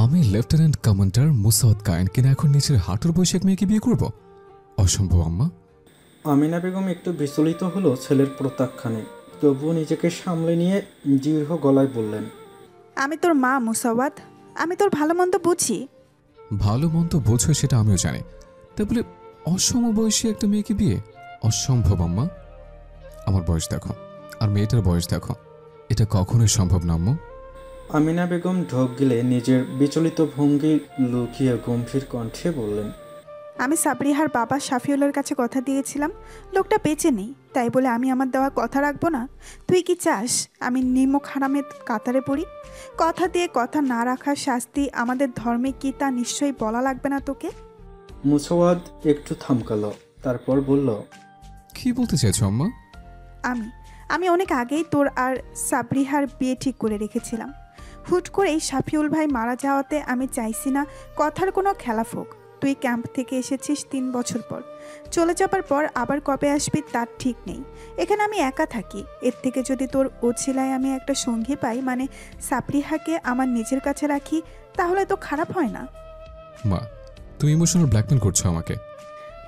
আমি lieutenant commander Musawat কায়েন কিনা এখন নিজের হাঁটুর বয়সে এক মেয়েকে বিয়ে করব? অসম্ভব আম্মা। আমিনা বেগম একটু বিচলিত হলো ছেলের প্রত্যাখ্যানে, তবুও নিজেকে সামলে নিয়ে দীর্ঘ গলায় বললেন, আমি তোর মা মুসাওয়াত, আমি তোর ভালো মন্দ বুঝি। ভালো মন্দ বোঝো সেটা আমিও জানি, তা বলে অসমবয়সী একটা মেয়েকে বিয়ে? অসম্ভব আম্মা। আমার বয়স দেখো আর মেয়েটার বয়স দেখো, এটা কখনোই সম্ভব না আম্মু। আমিনা বেগম ঢোক গিলে নিজের বিচলিত ভঙ্গি লুকিয়ে গম্ভীর কণ্ঠে বললেন, আমি সাবরিহার বাবা শাফিউলের কাছে কথা দিয়েছিলাম, লোকটা বেঁচে নেই, তাই বলে আমি আমার দেওয়া কথা রাখবো না? তুই কি চাস আমি নিমক হারামের কাতারে পড়ি? কথা দিয়ে কথা না রাখার শাস্তি আমাদের ধর্মে কি তা নিশ্চয়ই বলা লাগবে না তোকে? মুসাওয়াদ একটু থামকালো, তারপর বলল, কি বলতে চাইছো আম্মা? আমি আমি অনেক আগেই তোর আর সাবরিহার বিয়ে ঠিক করে রেখেছিলাম। হুট করেই শাফিউল ভাই মারা যাওয়াতে আমি চাইছি না কথার কোনো খেলাফ হোক। তুই ক্যাম্প থেকে এসেছিস 3 বছর পর, চলে যাবার পর আবার কবে আসবি তার ঠিক নেই। এখানে আমি একা থাকি, এর থেকে যদি তোর ওছিলায় আমি একটা সঙ্গী পাই, মানে সাবরিহাকে আমার নিজের কাছে রাখি, তাহলে তো খারাপ হয় না। মা, তুমি ইমোশনাল ব্ল্যাকমেল করছো আমাকে।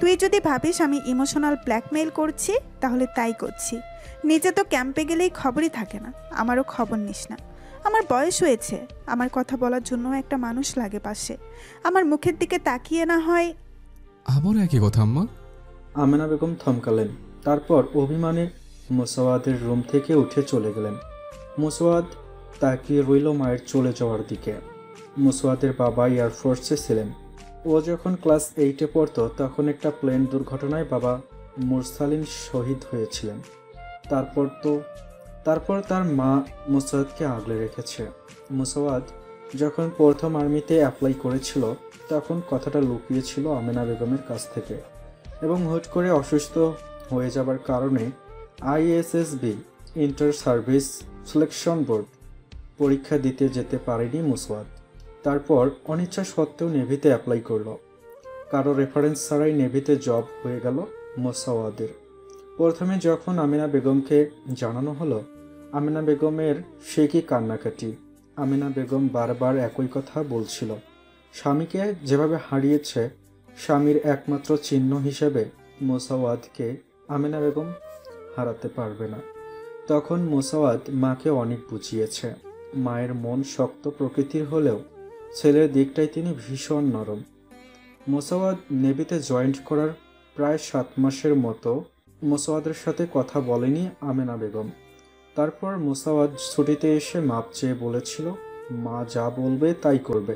তুই যদি ভাবিস আমি ইমোশনাল ব্ল্যাকমেইল করছি, তাহলে তাই করছি। নিজে তো ক্যাম্পে গেলেই খবরই থাকে না, আমারও খবর নিস না। আমার বয়স হয়েছে, আমার কথা বলার জন্য একটা মানুষ লাগে পাশে। আমার মুখের দিকে তাকিয়ে না হয়। আবারও একই কথা আম্মা। আমিনা বেগম থমকালেন, তারপর অভিমানে মুসাওয়াদের রুম থেকে উঠে চলে গেলেন। মুসাওয়াদ তাকিয়ে রইল মায়ের চলে যাওয়ার দিকে। মুসাওয়াদের বাবা এয়ারফোর্সে ছিলেন। ও যখন ক্লাস 8-এ পড়তো তখন একটা প্লেন দুর্ঘটনায় বাবা মুরসালিন শহীদ হয়েছিলেন। তারপর তার মা মুসাওয়াদকে আগলে রেখেছে। মুসাওয়াদ যখন প্রথম আর্মিতে অ্যাপ্লাই করেছিল তখন কথাটা লুকিয়েছিল আমিনা বেগমের কাছ থেকে, এবং হুট করে অসুস্থ হয়ে যাবার কারণে ISSB inter service selection board পরীক্ষা দিতে যেতে পারেনি মুসাওয়াদ। তারপর অনিচ্ছা সত্ত্বেও নেভিতে অ্যাপ্লাই করলো। কারো রেফারেন্স ছাড়াই নেভিতে জব হয়ে গেল মুসাওয়াদের। প্রথমে যখন আমিনা বেগমকে জানানো হলো, আমিনা বেগমের সে কি কান্নাকাটি। আমিনা বেগম বারবার একই কথা বলছিল, স্বামীকে যেভাবে হারিয়েছে, স্বামীর একমাত্র চিহ্ন হিসেবে মুসাওয়াদকে আমিনা বেগম হারাতে পারবে না। তখন মুসাওয়াদ মাকে অনেক বুঝিয়েছে। মায়ের মন শক্ত প্রকৃতির হলেও ছেলের দিকটাই তিনি ভীষণ নরম। মুসাওয়াদ নেভিতে জয়েন্ট করার প্রায় 7 মাসের মতো মুসাওয়াদের সাথে কথা বলেনি আমিনা বেগম। তারপর মুসাওয়াদ ছুটিতে এসে মাপ চেয়ে বলেছিল, মা যা বলবে তাই করবে,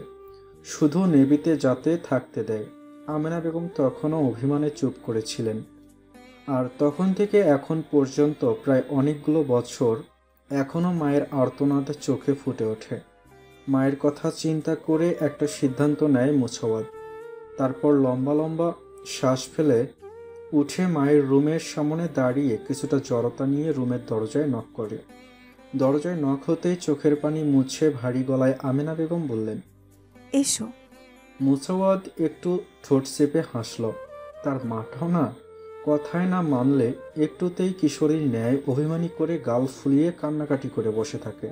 শুধু নেভিতে যাতে থাকতে দেয়। আমিনা বেগম তখনও অভিমানে চুপ করেছিলেন। আর তখন থেকে এখন পর্যন্ত প্রায় অনেকগুলো বছর এখনও মায়ের আর্তনাদ চোখে ফুটে ওঠে। মায়ের কথা চিন্তা করে একটা সিদ্ধান্ত নেয় মুসাওয়াদ। তারপর লম্বা লম্বা শ্বাস ফেলে উঠে মায়ের রুমের সামনে দাঁড়িয়ে কিছুটা জড়তা নিয়ে রুমের দরজায় নক করে। দরজায় নক হতেই চোখের পানি মুছে ভারী গলায় আমিনা বেগম বললেন, এসো। মুসাওয়াদ একটু ঠোঁট চেপে হাসল। তার মাটাও না কথায় না মানলে একটুতেই কিশোরীর ন্যায় অভিমানী করে গাল ফুলিয়ে কান্নাকাটি করে বসে থাকে।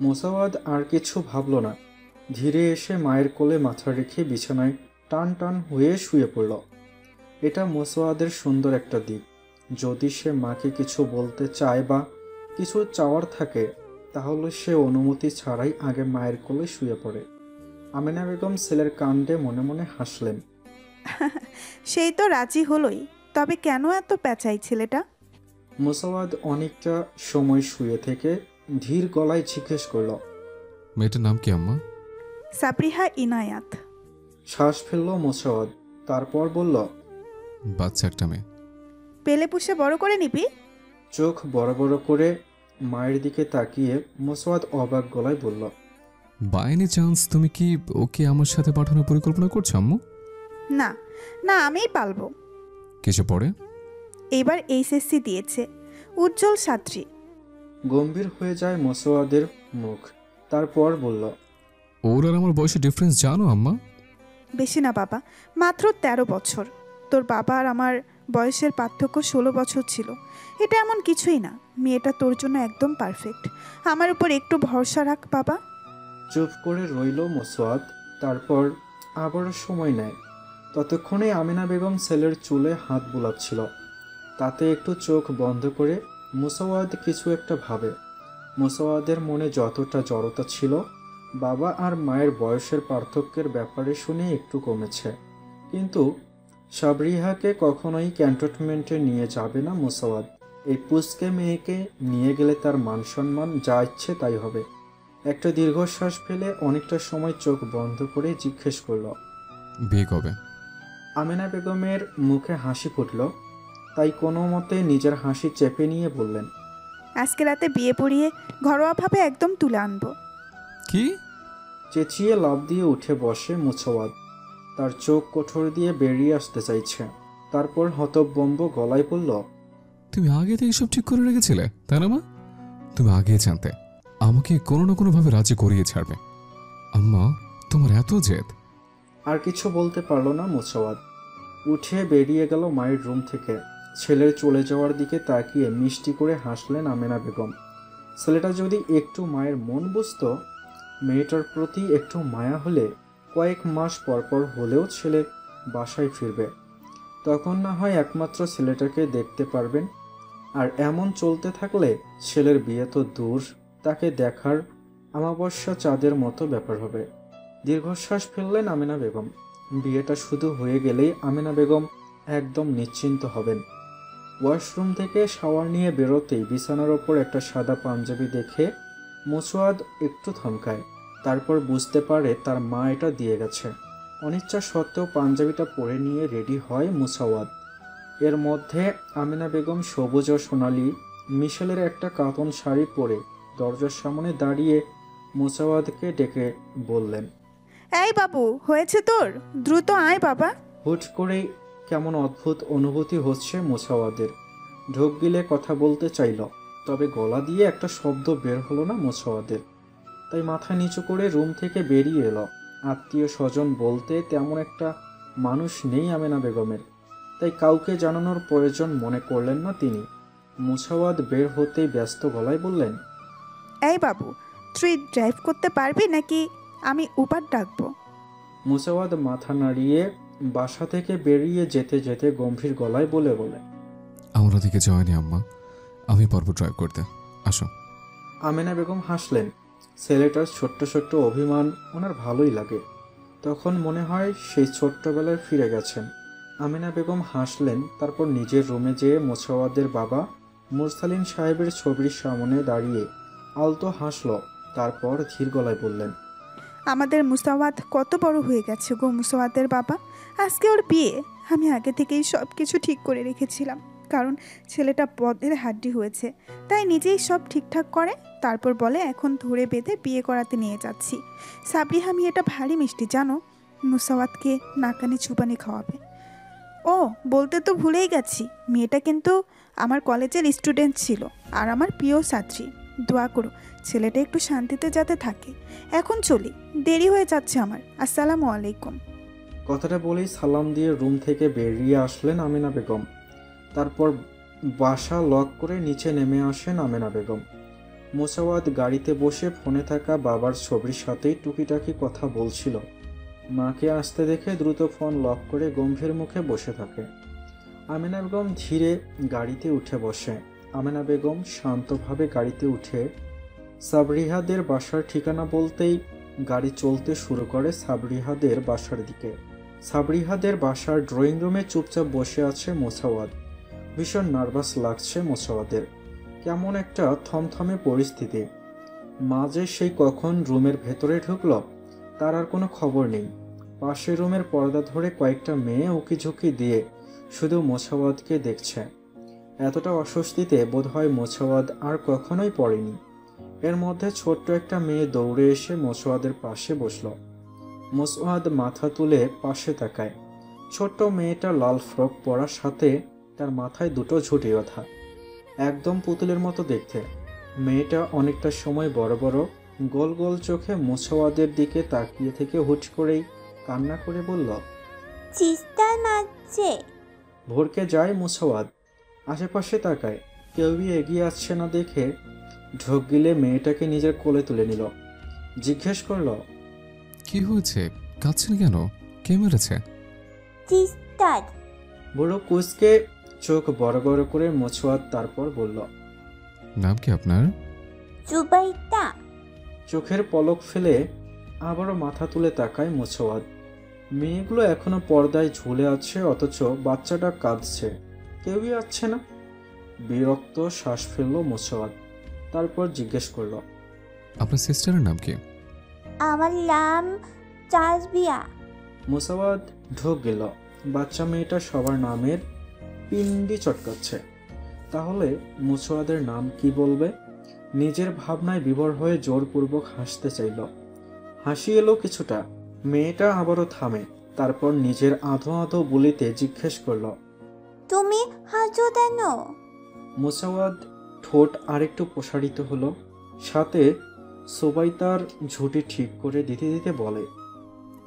মুসাওয়াদ আর কিছু ভাবল না, ধীরে এসে মায়ের কোলে মাথা রেখে বিছানায় টান টান হয়ে শুয়ে পড়ল। এটা মুসাওয়াদের সুন্দর একটা দিক। যদি সে মাকে কিছু বলতে চায় বা কিছু চাওয়ার থাকে, তাহলে সে অনুমতি ছাড়াই আগে মায়ের কোলে শুয়ে পড়ে। আমিনা বেগম ছেলের কাণ্ডে মনে মনে হাসলেন। সেই তো রাজি হলোই, তবে কেন এত পেঁচাই ছেলেটা? মুসাওয়াদ অনেকটা সময় শুয়ে থেকে ধীর গলায় জিজ্ঞেস করল, মেয়েটার নাম কি আম্মা? সাবরিহা ইনায়াত। শ্বাস ফেলল মুসাওয়াদ, তারপর বলল, বাচ্চা একটা মেয়ে। পেলে পুষে বড় করে নিবি? চোখ বড় বড় করে মায়ের দিকে তাকিয়ে মুসাওয়াদ অবাক গলায় বলল, বাই এনি চান্স তুমি কি ওকে আমার সাথে পাঠানোর পরিকল্পনা করছো আম্মু? না না, আমিই পালবো। কিসে পড়ে? এবার এইচএসসি দিয়েছে, উজ্জ্বল ছাত্রী। গম্ভীর হয়ে যায় মুসাওয়াদের মুখ। তারপর বলল, ওর আর আমার বয়সে ডিফারেন্স জানো আম্মা? বেশি না বাবা, মাত্র 13 বছর। তোর বাবা আর আমার বয়সের পার্থক্য 16 বছর ছিল। এটা এমন কিছুই না, মেয়েটা তোর জন্য একদম পারফেক্ট। আমার উপর একটু ভরসা রাখ বাবা। চুপ করে রইল মোসাওয়াত। তারপর আবারও সময় নেয়। ততক্ষণে আমেনা বেগম ছেলের চুলে হাত বুলাচ্ছিল। তাতে একটু চোখ বন্ধ করে মোসাওয়াত কিছু একটা ভাবে। মোসাওয়াদের মনে যতটা জড়তা ছিল বাবা আর মায়ের বয়সের পার্থক্যের ব্যাপারে শুনে একটু কমেছে। কিন্তু সাবরিহাকে কখনোই ক্যান্টনমেন্টে নিয়ে যাবে না মোসাওয়াত। এই পুচকে মেয়েকে নিয়ে গেলে তার মান সম্মান যা ইচ্ছে তাই হবে। একটা দীর্ঘশ্বাস ফেলে অনেকটা সময় চোখ বন্ধ করে জিজ্ঞেস করল, বিয়ে কবে? আমেনা বেগমের মুখে হাসি ফুটল। তাই কোনো মতে নিজের হাসি চেপে নিয়ে বললেন, আজকে রাতে বিয়ে পড়িয়ে ঘরোয়াভাবে একদম তুলে আনবো। কি? চেঁচিয়ে লাফ দিয়ে উঠে বসে মোসাওয়াত। তার চোখ কোঠর দিয়ে বেরিয়ে আসতে চাইছে। তারপর হতভম্ব গলায় বলল, তুমি আগে থেকে সব ঠিক করে রেখেছিলে তাই না মা? তুমি আগে জানতে আমাকে কোনো না কোনোভাবে রাজি করিয়ে ছাড়বে। আম্মা, তোমার এত জেদ। আর কিছু বলতে পারল না মোসাওয়াত। উঠে বেরিয়ে গেল মায়ের রুম থেকে। ছেলের চলে যাওয়ার দিকে তাকিয়ে মিষ্টি করে হাসলেন আমেনা বেগম। ছেলেটা যদি একটু মায়ের মন বুঝতো, মেয়েটার প্রতি একটু মায়া হলে কয়েক মাস পরপর হলেও ছেলে বাসায় ফিরবে। তখন না হয় একমাত্র ছেলেটাকে দেখতে পারবেন। আর এমন চলতে থাকলে ছেলের বিয়ে তো দূর, তাকে দেখার আমাবস্যা চাঁদের মতো ব্যাপার হবে। দীর্ঘশ্বাস ফেললেন আমেনা বেগম। বিয়েটা শুধু হয়ে গেলেই আমেনা বেগম একদম নিশ্চিন্ত হবেন। ওয়াশরুম থেকে শাওয়ার নিয়ে বেরোতেই বিছানার ওপর একটা সাদা পাঞ্জাবি দেখে মোসাওয়াত একটু থমকায়। তারপর বুঝতে পারে তার মা এটা দিয়ে গেছে। অনিচ্ছা সত্ত্বেও পাঞ্জাবিটা পরে নিয়ে রেডি হয় মোসাওয়াত। এর মধ্যে আমেনা বেগম সবুজ ও সোনালি মিশেলের একটা কাতন শাড়ি পরে দরজার সামনে দাঁড়িয়ে মোসাওয়াতকে ডেকে বললেন, এই বাবু, হয়েছে তোর? দ্রুত আয় বাবা। হুট করেই কেমন অদ্ভুত অনুভূতি হচ্ছে মোসাওয়াদের। ঢোক গিলে কথা বলতে চাইল, তবে গলা দিয়ে একটা শব্দ বের হলো না মোসাওয়াদের। তাই মাথা নিচু করে রুম থেকে বেরিয়ে এলো। আত্মীয় স্বজন বলতে তেমন একটা মানুষ নেই আমেনা বেগমের, তাই কাউকে জানানোর প্রয়োজন মনে করলেন না তিনি। মোসাওয়াত বের হতেই ব্যস্ত গলায় বললেন, এই বাবু, তুই ড্রাইভ করতে পারবি নাকি আমি উবার ডাকবো? মোসাওয়াত মাথা নাড়িয়ে বাসা থেকে বেরিয়ে যেতে যেতে গম্ভীর গলায় বলে, আমার ওদিকে যায়নি আম্মা, আমি পারবো ড্রাইভ করতে, আসো। আমেনা বেগম হাসলেন। ছেলেটার ছোট্ট ছোট্ট অভিমান ওনার ভালোই লাগে। তখন মনে হয় সেই ছোট্টবেলায় ফিরে গেছেন। আমেনা বেগম হাসলেন। তারপর নিজের রুমে যেয়ে মোসাওয়াদের বাবা মুরসালিন সাহেবের ছবির সামনে দাঁড়িয়ে আলতো হাসল। তারপর ধীর গলায় বললেন, আমাদের মুসাওয়াত কত বড় হয়ে গেছে গো মুসাওয়াতের বাবা। আজকে ওর বিয়ে। আমি আগে থেকেই সব কিছু ঠিক করে রেখেছিলাম, কারণ ছেলেটা পদের হাড্ডি হয়েছে, তাই নিজেই সব ঠিকঠাক করে। তারপর বলে এখন ধরে বেঁধে বিয়ে করাতে নিয়ে যাচ্ছি। সাবরিহা মেয়েটা ভারী মিষ্টি জানো, মুসাওয়াতকে নাকানি চুবানি খাওয়াবে। ও বলতে তো ভুলেই গেছি, মেয়েটা কিন্তু আমার কলেজের স্টুডেন্ট ছিল আর আমার প্রিয় ছাত্রী। দোয়া করো ছেলেটা একটু শান্তিতে যাতে থাকে। এখন চলি, দেরি হয়ে যাচ্ছে আমার। আসসালামু আলাইকুম। কথাটা বলেই সালাম দিয়ে রুম থেকে বেরিয়ে আসলেন আমেনা বেগম। তারপর বাসা লক করে নিচে নেমে আসেন আমেনা বেগম। মোসাওয়াত গাড়িতে বসে ফোনে থাকা বাবার ছবির সাথেই টুকিটাকি কথা বলছিল। মাকে আসতে দেখে দ্রুত ফোন লক করে গম্ভীর মুখে বসে থাকে। আমেনা বেগম ধীরে গাড়িতে উঠে বসে। আমেনা বেগম শান্তভাবে গাড়িতে উঠে সাবরিহাদের বাসার ঠিকানা বলতেই গাড়ি চলতে শুরু করে সাবরিহাদের বাসার দিকে। সাবরিহাদের বাসার ড্রয়িং রুমে চুপচাপ বসে আছে মোসাওয়াত। ভীষণ নার্ভাস লাগছে মোসাওয়াদের। কেমন একটা থমথমে পরিস্থিতি। মাঝে সেই কখন রুমের ভেতরে ঢুকলো তার আর কোনো খবর নেই। পাশের রুমের পর্দা ধরে কয়েকটা মেয়ে উকিঝুঁকি দিয়ে শুধু মোসাওয়াতকে দেখছে। এতটা অস্বস্তিতে বোধহয় মোসাওয়াত আর কখনোই পড়েনি। এর মধ্যে ছোট্ট একটা মেয়ে দৌড়ে এসে মোসাওয়াদের পাশে বসল। মোসাওয়াত মাথা তুলে পাশে তাকায়। ছোট্ট মেয়েটা লাল ফ্রক পরার সাথে তার মাথায় দুটো ঝুঁটি বাঁধা, একদম পুতুলের মতো দেখতে। মেয়েটা অনেকটা সময় বড় বড় গোল গোল চোখে মোসাওয়াদের দিকে তাকিয়ে থেকে হুট করেই কান্না করে বলল, চিস্তার মাঝে। ভরকে যায় মোসাওয়াত। আশেপাশে তাকায়, কেউই এগিয়ে আসছে না দেখে ঢোক গিলে মেয়েটাকে নিজের কোলে তুলে নিল। জিজ্ঞেস করলো, কি হয়েছে? কাঁদছেন কেন? কে মেরেছে? চিস্তার। বুড়ো কুসকে চোখ বড় বড় করে মোছোয়াদ তারপর বলল, নাম কি আপনার? জুবাইদা। চোখের পলক ফেলে আবারও মাথা তুলে তাকায় মোছোয়াদ। মেয়েগুলো এখনো পর্দায় ঝুলে আছে, অথচ বাচ্চাটা কাঁদছে, কেউই আসছে না। বিরক্ত শ্বাস ফেলল মোছোয়াদ, তারপর জিজ্ঞেস করলো, আপনার সিস্টারের নাম কি? আমার নাম চাজবিয়া। মোসাওয়াদ ঢোক গেল। বাচ্চা মেয়েটা সবার নামের পিন্ডি চটকাচ্ছে। তাহলে মোসাওয়াদের নাম কি বলবে? নিজের ভাবনায় বিভোর হয়ে জোরপূর্বক হাসতে চাইল। হাসি এলো কিছুটা। মেয়েটা আবারও থামে, তারপর নিজের আধো আধো বলিতে জিজ্ঞেস করল, তুমি হাসো কেন? মোসাওয়াদ ঠোঁট আরেকটু প্রসারিত হলো, সাথে সোবাইতার ঝুঁটি ঠিক করে দিতে দিতে বলে,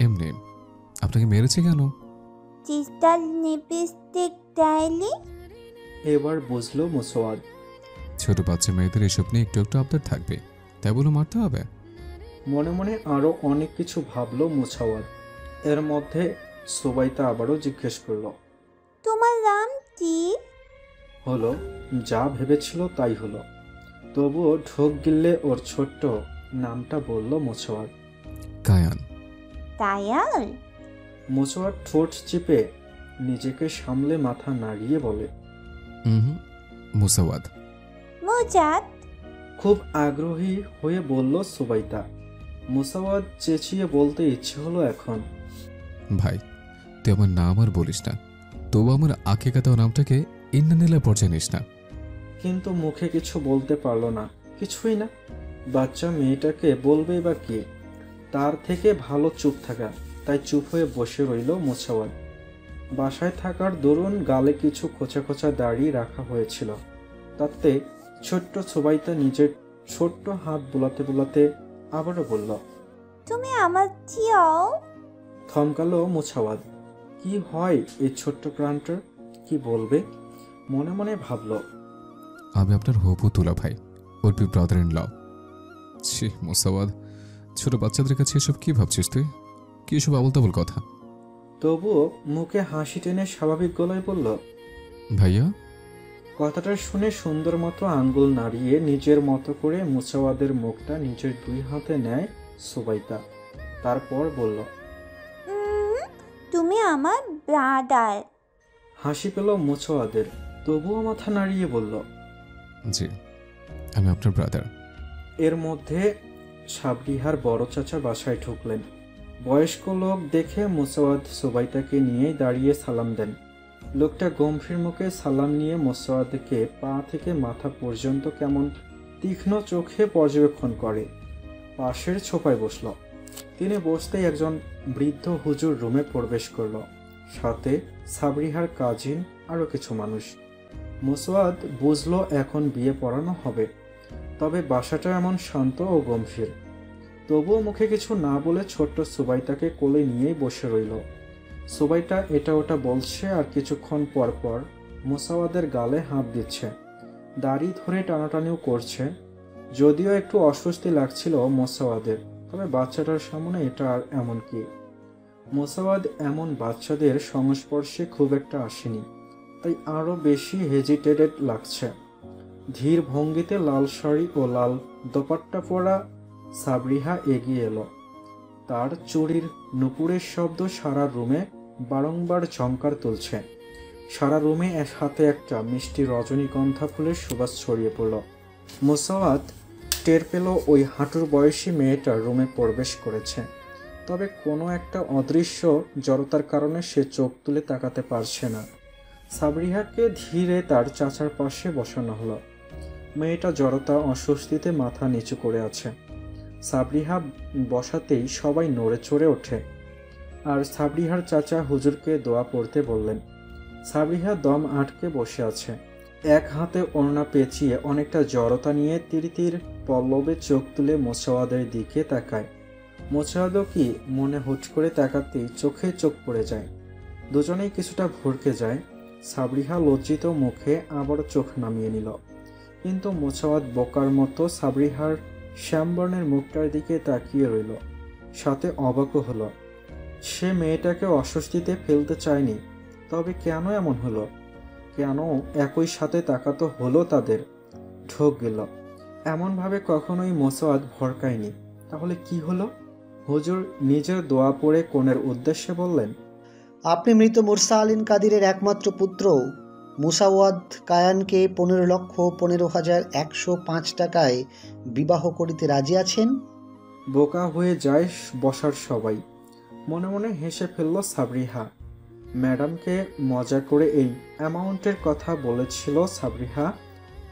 এমনি। আপনাকে মেরেছে কেন? চিস্তার লিপস্টিক দেয়নি। এবার বুঝলো মোসাওয়াদ। ছোট বাচ্চা মেয়েদের এসব নিয়ে একটু একটু আবদার থাকবে, তাই বলে মারতে হবে? মনে মনে আরো অনেক কিছু ভাবলো মোসাওয়াদ। এর মধ্যে সোবাইতা আবারও জিজ্ঞেস করলো, তোমার নাম কি? হলো যা ভেবেছিল তাই হলো। তবুও ঢোক গিললে ওর ছোট্ট নামটা বলল মোসাওয়াদ। কায়ান। তায়াল। মোসাওয়াদ ঠোঁট চিপে নিজেকে সামলে মাথা নাড়িয়ে বলে, হুম, মুসাওয়াদ। মুজাদ। খুব আগ্রহী হয়ে বলল সোবাইতা। মোসাওয়াদ চেঁচিয়ে বলতে ইচ্ছে হলো এখন। ভাই, তুই আমার নাম আর বলিস না, তবু আমার আঁকে কাটা নামটাকে ইন্দ্রনীলা পর্যায়ে নিস না। কিন্তু মুখে কিছু বলতে পারলো না, কিছুই না। বাচ্চা মেয়েটাকে বলবে বা কি? তার থেকে ভালো চুপ থাকা। তাই চুপ হয়ে বসে রইল মোসাওয়াদ। বাসায় থাকার দরুন গালে কিছু খোঁচা খোঁচা দাড়ি রাখা হয়েছিল। তাতে ছোট্ট সোবাইতা নিজের ছোট্ট হাত বোলাতে বোলাতে আবারও বলল, তুমি আমার চিয়াও। থমকালো মোসাওয়াদ। কি হয় এই ছোট্ট প্রাণটার? কি বলবে? মনে মনে ভাবল, আমি আপনার হবু তুলা ভাই, ওর বি ব্রাদার ইন ল। ছি মুসাওয়াদ, ছোট বাচ্চাদের কাছে এসব কি ভাবছিস তুই? কি এসব আবল তাবল কথা? তবুও মুখে হাসি টেনে স্বাভাবিক গলায় বলল, ভাইয়া। কথাটা শুনে সুন্দর মতো আঙ্গুল নাড়িয়ে নিজের মতো করে মুসাওয়াদের মুখটা নিজের দুই হাতে নেয় সুবাইতা। তারপর বলল, তুমি আমার ব্রাদার। হাসি পেল মুসাওয়াদের, তবুও মাথা নাড়িয়ে বলল, জি, আমি আপনার ব্রাদার। এর মধ্যে সাবরিহার বড় চাচা বাসায় ঢুকলেন। বয়স্ক লোক দেখে মুসাওয়াদ সুবাইতাকে নিয়ে দাঁড়িয়ে সালাম দেন। লোকটা গম্ভীর মুখে সালাম নিয়ে মুসাওয়াদকে পা থেকে মাথা পর্যন্ত কেমন তীক্ষ্ণ চোখে পর্যবেক্ষণ করে। পাশের ছোপায় বসল। তিনি বসতেই একজন বৃদ্ধ হুজুর রুমে প্রবেশ করল, সাথে সাবরিহার কাজিন আরও কিছু মানুষ। মুসাওয়াদ বুঝল এখন বিয়ে পড়ানো হবে, তবে বাসাটা এমন শান্ত ও গম্ভীর। তবুও মুখে কিছু না বলে ছোট্ট সুবাইতাকে কোলে নিয়েই বসে রইল। সুবাইতা এটা ওটা বলছে আর কিছুক্ষণ পর পর মুসাওয়াদের গালে হাত দিচ্ছে, দাড়ি ধরে টানাটানিও করছে। যদিও একটু অস্বস্তি লাগছিল মুসাওয়াদের, তবে বাচ্চাটার সামনে এটা আর এমন কি। মুসাওয়াদ এমন বাচ্চাদের সংস্পর্শে খুব একটা আসেনি, তাই আরও বেশি হেজিটেটেড লাগছে। ধীর ভঙ্গিতে লাল শাড়ি ও লাল দোপাট্টা পরা সাবরিহা এগিয়ে এলো। তার চুড়ির নুপুরের শব্দ সারা রুমে বারংবার ঝংকার তুলছে। সারা রুমে এক হাতে একটা মিষ্টি রজনীগন্ধা ফুলের সুবাস ছড়িয়ে পড়ল। মুসাওয়াদ টের পেল ওই হাঁটুর বয়সী মেয়েটা রুমে প্রবেশ করেছে, তবে কোনো একটা অদৃশ্য জড়তার কারণে সে চোখ তুলে তাকাতে পারছে না। সাবরিহাকে ধীরে তার চাচার পাশে বসানো হলো। মেয়েটা জড়তা অস্বস্তিতে মাথা নিচু করে আছে। সাবরিহা বসাতেই সবাই নড়ে চড়ে ওঠে, আর সাবরিহার চাচা হুজুরকে দোয়া পড়তে বললেন। সাবরিহা দম আটকে বসে আছে, এক হাতে ওড়না পেঁচিয়ে অনেকটা জড়তা নিয়ে তিরিতির পল্লবে চোখ তুলে মুসাওয়াদের দিকে তাকায়। মুসাওয়াদও কি মনে হুট করে তাকাতেই চোখে চোখ পড়ে যায়। দুজনেই কিছুটা ভরকে যায়। সাবরিহা লজ্জিত মুখে আবার চোখ নামিয়ে নিল, কিন্তু মুসাওয়াদ বোকার মতো সাবরিহার শ্যামবর্ণের মুখটার দিকে তাকিয়ে রইল, সাথে অবাকও হলো। সে মেয়েটাকে অস্বস্তিতে ফেলতে চায়নি, তবে কেন এমন হলো? কেন একই সাথে তাকাতো হলো তাদের? ঢোক গেল। এমনভাবে কখনোই মোসাওয়াত ভরকায়নি। তাহলে কি হলো? হুজুর নিজের দোয়া পড়ে কনের উদ্দেশ্যে বললেন, আপনি মৃত মুরসা আলীন কাদিরের একমাত্র পুত্র মুসাওয়াদ কায়ানকে 15,15,105 টাকায় বিবাহ করিতে রাজি আছেন? বোকা হয়ে যায় বসার সবাই। মনে মনে হেসে ফেলল সাবরিহা। ম্যাডামকে মজা করে এই অ্যামাউন্টের কথা বলেছিল সাবরিহা,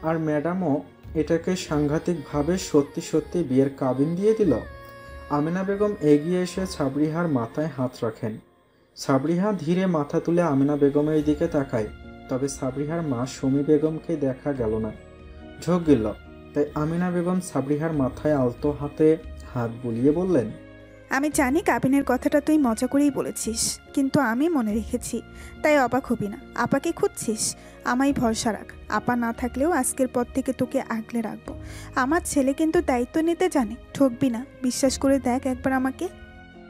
আর ম্যাডামও এটাকে সাংঘাতিকভাবে সত্যি সত্যি বিয়ের কাবিন দিয়ে দিল। আমেনা বেগম এগিয়ে এসে সাবরিহার মাথায় হাত রাখেন। সাবরিহা ধীরে মাথা তুলে আমেনা বেগমের দিকে তাকায়, তবে সাবরিহার মা সুমি বেগমকে দেখা গেল না। ঝোঁক গেল, তাই আমেনা বেগম সাবরিহার মাথায় আলতো হাতে হাত বুলিয়ে বললেন, আমি জানি কাবিনের কথাটা তুই মজা করেই বলেছিস, কিন্তু আমি মনে রেখেছি, তাই অবাক হবি না। আপাকে খুঁজছিস, আমায় ভরসা রাখ। আপা না থাকলেও আজকের পর থেকে তোকে আগলে রাখবো। আমার ছেলে কিন্তু দায়িত্ব নিতে জানে, ঠকবি না। বিশ্বাস করে দেখ একবার আমাকে।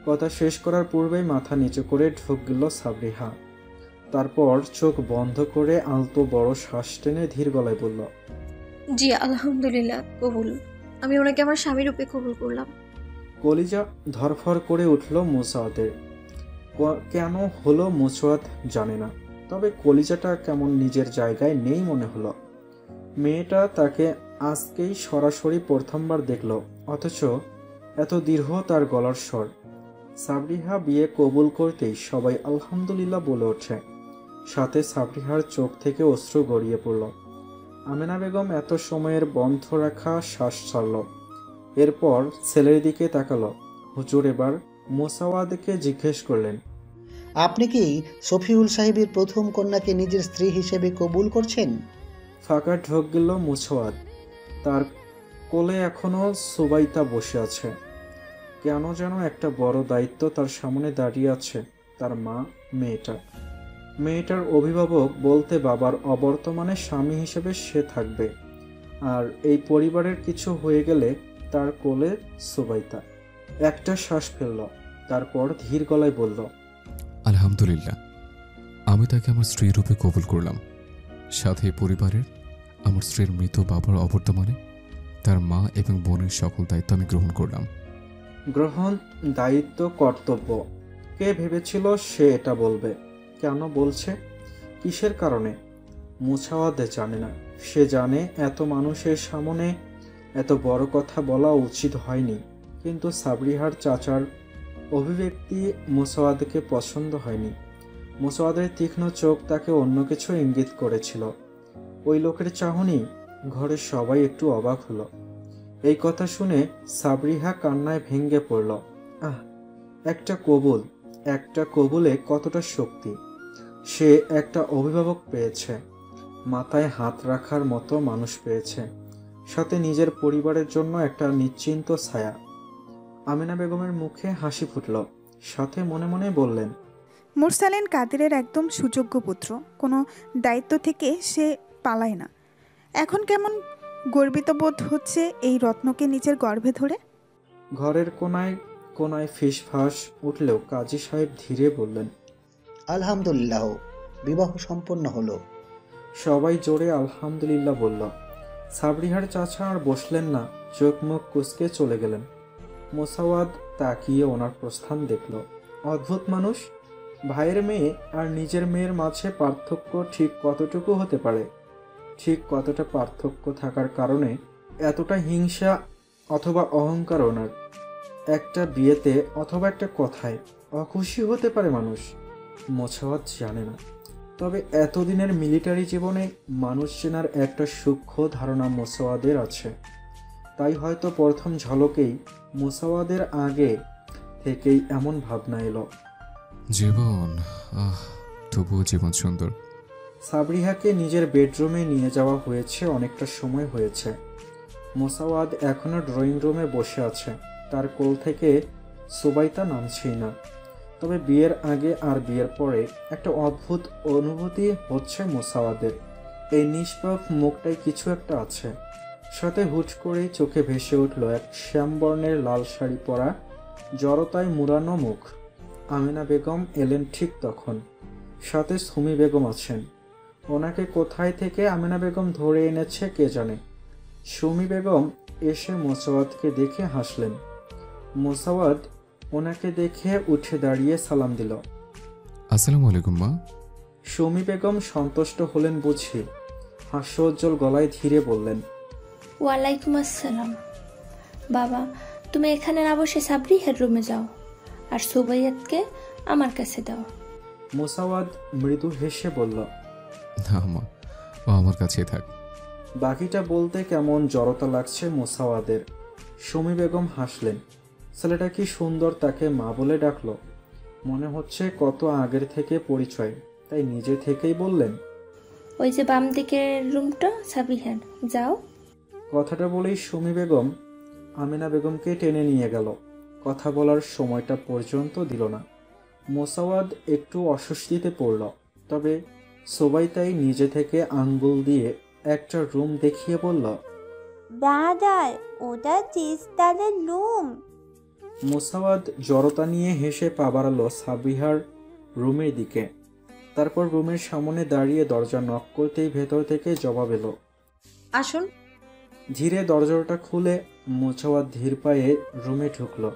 কথা শেষ করার পূর্বেই মাথা নিচু করে ঢোক গেল সাবরিহা। তারপর চোখ বন্ধ করে আলতো বড় শ্বাস টেনে ধীর গলায় বলল, জি আলহামদুলিল্লাহ, কবুল। আমি ওনাকে আমার স্বামী রূপে কবুল করলাম। কলিজা ধরফর করে উঠল মুসাওয়াতের। কেন হলো মুসাওয়াত জানে না, তবে কলিজাটা কেমন নিজের জায়গায় নেই মনে হলো। মেয়েটা তাকে আজকেই সরাসরি প্রথমবার দেখল, অথচ এত দীর্ঘ তার গলার স্বর। সাবরিহা বিয়ে কবুল করতেই সবাই আলহামদুলিল্লাহ বলে ওঠে, সাথে সাবরিহার চোখ থেকে অশ্রু গড়িয়ে পড়ল। আমেনা বেগম এত সময়ের বন্ধ রাখা শ্বাস ছাড়ল। এরপর ছেলের দিকে তাকালো। হুজুর এবার মোসাওয়াদকে জিজ্ঞেস করলেন, আপনি কি শফিউল সাহেবের প্রথম কন্যাকে নিজের স্ত্রী হিসেবে কবুল করছেন? ফাঁকা ঢোক গেল মোসাওয়াদ। তার কোলে এখনো সুবাইতা বসে আছে। কেন যেন একটা বড় দায়িত্ব তার সামনে দাঁড়িয়ে আছে। তার মা, মেয়েটার অভিভাবক বলতে বাবার অবর্তমানে স্বামী হিসেবে সে থাকবে, আর এই পরিবারের কিছু হয়ে গেলে তার কোলে সুবাইতা। একটা শ্বাস ফেলল, তারপর ধীর গলায় বলল, আলহামদুলিল্লাহ, আমি তাকে আমার স্ত্রী রূপে কবুল করলাম। সাথে পরিবারের আমার স্ত্রীর মৃত বাবার অবর্তমানে তার মা এবং বোনের সকল দায়িত্ব আমি গ্রহণ করলাম। গ্রহণ, দায়িত্ব, কর্তব্য। কে ভেবেছিল সে এটা বলবে? কেন বলছে? কিসের কারণে? মুসাওয়াদ জানে না। সে জানে এত মানুষের সামনে এত বড় কথা বলা উচিত হয়নি, কিন্তু সাবরিহার চাচার অভিব্যক্তি মুসাওয়াদকে পছন্দ হয়নি। মুসাওয়াদের তীক্ষ্ণ চোখ তাকে অন্য কিছু ইঙ্গিত করেছিল। ওই লোকের চাহনি। ঘরের সবাই একটু অবাক হলো। এই কথা শুনে সাবরিহা কান্নায় ভেঙে পড়ল। একটা কবুলে কতটা শক্তি! সে একটা অভিভাবক পেয়েছে, মাথায় হাত রাখার মতো মানুষ পেয়েছে, সাথে নিজের পরিবারের জন্য একটা নিশ্চিন্ত ছায়া। আমেনা বেগমের মুখে হাসি ফুটল, সাথে মনে মনে বললেন, মুরসালিন কাদিরের একদম সুযোগ্য পুত্র। কোনো দায়িত্ব থেকে সে পালায় না। এখন কেমন গর্বিত বোধ হচ্ছে এই রত্নকে নিজের গর্ভে ধরে। ঘরের কোনায় কোনায় ফিসফাস উঠলেও কাজী সাহেব ধীরে বললেন, আলহামদুলিল্লাহ, বিবাহ সম্পন্ন হলো। সবাই জোরে আলহামদুলিল্লাহ বলল। সাবরিহার চাচা আর বসলেন না, চোখ মুখ কুঁচকে চলে গেলেন। মোসাওয়াদ তাকিয়ে ওনার প্রস্থান দেখল। অদ্ভুত মানুষ। ভাইয়ের মেয়ে আর নিজের মেয়ের মাঝে পার্থক্য ঠিক কতটুকু হতে পারে? ঠিক কতটা পার্থক্য থাকার কারণে এতটা হিংসা অথবা অহংকার ওনার? একটা বিয়েতে অথবা একটা কথায় অখুশি হতে পারে মানুষ। মোসাওয়াদ জানে না, তবে এতদিনের মিলিটারি জীবনে মানুষ চেনার একটা সূক্ষ্ম ধারণা মোসাওয়াদের আছে। তাই হয়তো প্রথম ঝলকেই মোসাওয়াদের আগে থেকেই এমন ভাবনা এলো। জীবন, তবুও জীবন সুন্দর। সাবরিহাকে নিজের বেডরুমে নিয়ে যাওয়া হয়েছে, অনেকটা সময় হয়েছে। মোসাওয়াদ এখনো ড্রয়িং রুমে বসে আছে। তার কোল থেকে সুবাইতা নামছেই না। তবে বিয়ের আগে আর বিয়ের পরে একটা অদ্ভুত অনুভূতি হচ্ছে মোসাওয়াদের। এই নিষ্পাপ মুখটায় কিছু একটা আছে। সাথে হুট করেই চোখে ভেসে উঠল এক শ্যামবর্ণের লাল শাড়ি পরা, জড়তায় মুড়ানো মুখ। আমিনা বেগম এলেন ঠিক তখন। সাথে সুমি বেগম আছেন। ওনাকে কোথায় থেকে আমিনা বেগম ধরে এনেছে কে জানে। সুমি বেগম এসে মোসাওয়াদকে দেখে হাসলেন। মোসাওয়াদ ওনাকে দেখে উঠে দাঁড়িয়ে সালাম দিল। আসসালামু আলাইকুম মা। সুমি বেগম সন্তুষ্ট হলেন বুঝি, হাস্যোজ্জ্বল গলায় ধীরে বললেন, ওয়ালাইকুম আসসালাম। বাবা, তুমি এখানে না বসে সাবরিহার রুমে যাও, আর সুবাইয়াতকে আমার কাছে দাও। মোসাওয়াদ মৃদু হেসে বলল, না মা, ও আমার কাছেই থাক। বাকিটা বলতে কেমন জড়তা লাগছে মোসাওয়াদের। সুমি বেগম হাসলেন। ছেলেটা কি সুন্দর, তাকে মা বলে ডাকলো। মনে হচ্ছে কত আগের থেকে পরিচয়, তাই নিজে থেকেই বললেন, ওই যে বাম দিকের রুমটা সাবরিহার, যাও। কথাটা বলেই সুমি বেগম আমিনা বেগমকে টেনে নিয়ে গেল। কথা বলার সময়টা পর্যন্ত দিল না। মোসাওয়াদ একটু অস্বস্তিতে পড়ল, তবে সবাই নিজে থেকে আঙ্গুল দিয়ে একটা রুম দেখিয়ে বলল, ব্রাদার, ওটা চিস্তারের রুম। মোসাওয়াদ জড়তা নিয়ে হেসে পা বাড়ালো সাবরিহার রুমের দিকে। তারপর রুমের সামনে দাঁড়িয়ে দরজা নক করতেই ভেতর থেকে জবাব এলো। আসুন। ধীরে দরজাটা খুলে মোসাওয়াদ ধীর পায়ে রুমে ঢুকলো।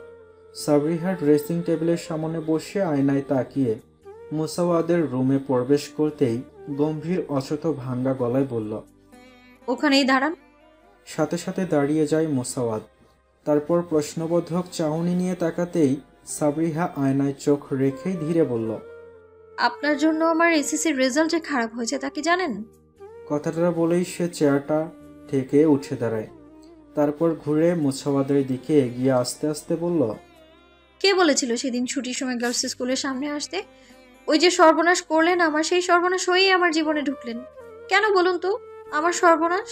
সাবরিহার ড্রেসিং টেবিলের সামনে বসে আয়নায় তাকিয়ে মোসাওয়াদের রুমে প্রবেশ করতেই গম্ভীর অচেত ভাঙ্গা গলায় বলল, ওখানেই দাঁড়ান। সাথে সাথে দাঁড়িয়ে যায় মোসাওয়াদ। তারপর প্রশ্নবোধক চাহনি নিয়ে তাকাতেই সাবরিহা আয়নায় চোখ রেখেই ধীরে বলল, আপনার জন্য আমার এসএসসির রেজাল্ট যে খারাপ হয়েছে তা কি জানেন? কথাটা বলেই সে চেয়ারটা থেকে উঠে দাঁড়ায়। তারপর ঘুরে মোসাওয়াদের দিকে এগিয়ে আস্তে আস্তে বলল, কে বলেছিল সেদিন ছুটির সময় গার্লস স্কুলের সামনে আসতে? ওই যে সর্বনাশ করলেন আমার, সেই সর্বনাশ হয়েই আমার জীবনে ঢুকলেন কেন বলুন তো? আমার সর্বনাশ।